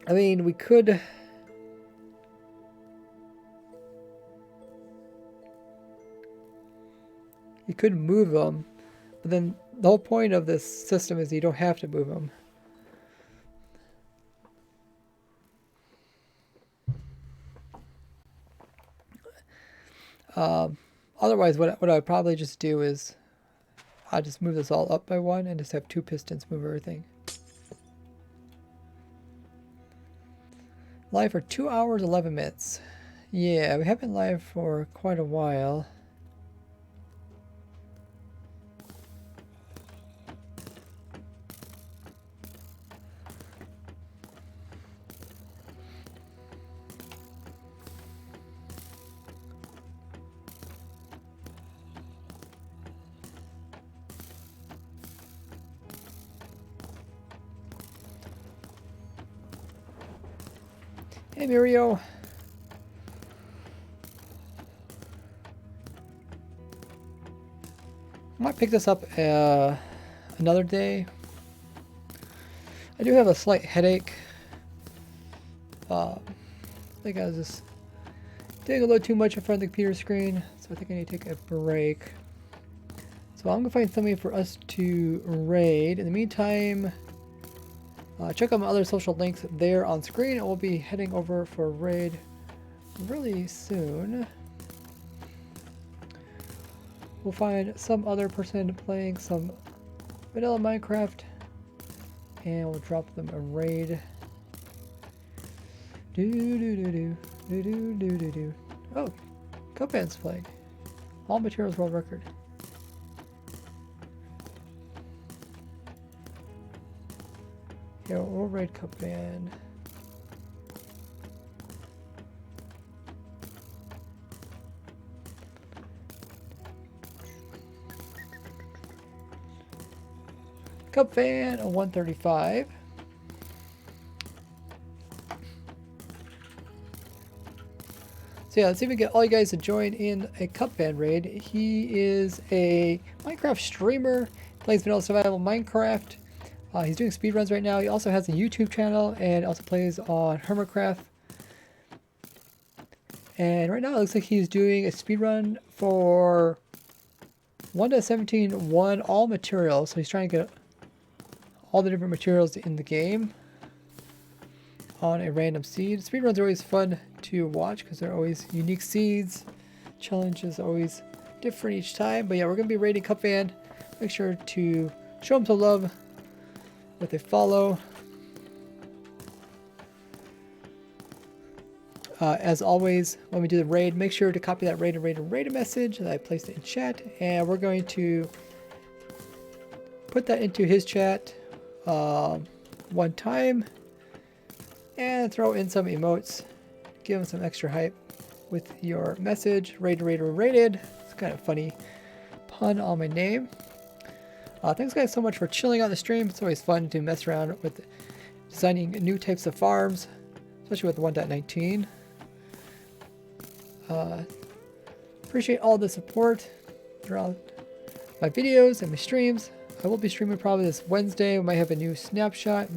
I mean, we could You could move them, but then the whole point of this system is you don't have to move them. Otherwise, what I would probably just do is I'll just move this all up by one and just have 2 pistons move everything. Live for 2 hours, 11 minutes. Yeah, we have been live for quite a while. Hey, Mirio. I might pick this up another day. I do have a slight headache. I think I was just doing a little too much in front of the computer screen, so I think I need to take a break. So I'm gonna find something for us to raid. In the meantime, check out my other social links there on screen, and we'll be heading over for a raid really soon. We'll find some other person playing some vanilla Minecraft, and we'll drop them a raid. Oh, Cupban's playing. All materials world record. Yeah, we'll raid Cupban. Cupban, a 135. So yeah, let's see if we can get all you guys to join in a Cupban raid. He is a Minecraft streamer, plays vanilla survival Minecraft. He's doing speedruns right now. He also has a YouTube channel and also plays on Hermitcraft. And right now it looks like he's doing a speedrun for 1.17.1 all materials. So he's trying to get all the different materials in the game on a random seed. Speedruns are always fun to watch because they're always unique seeds. Challenges always different each time. But yeah, we're going to be raiding Cupban. Make sure to show him some love with a follow. As always, when we do the raid, make sure to copy that raid message that I placed in chat, and we're going to put that into his chat one time and throw in some emotes, give him some extra hype with your message. Rated. It's kind of funny pun on my name. Thanks guys so much for chilling on the stream. It's always fun to mess around with designing new types of farms, especially with 1.19. Appreciate all the support throughout my videos and my streams. I will be streaming probably this Wednesday. We might have a new snapshot.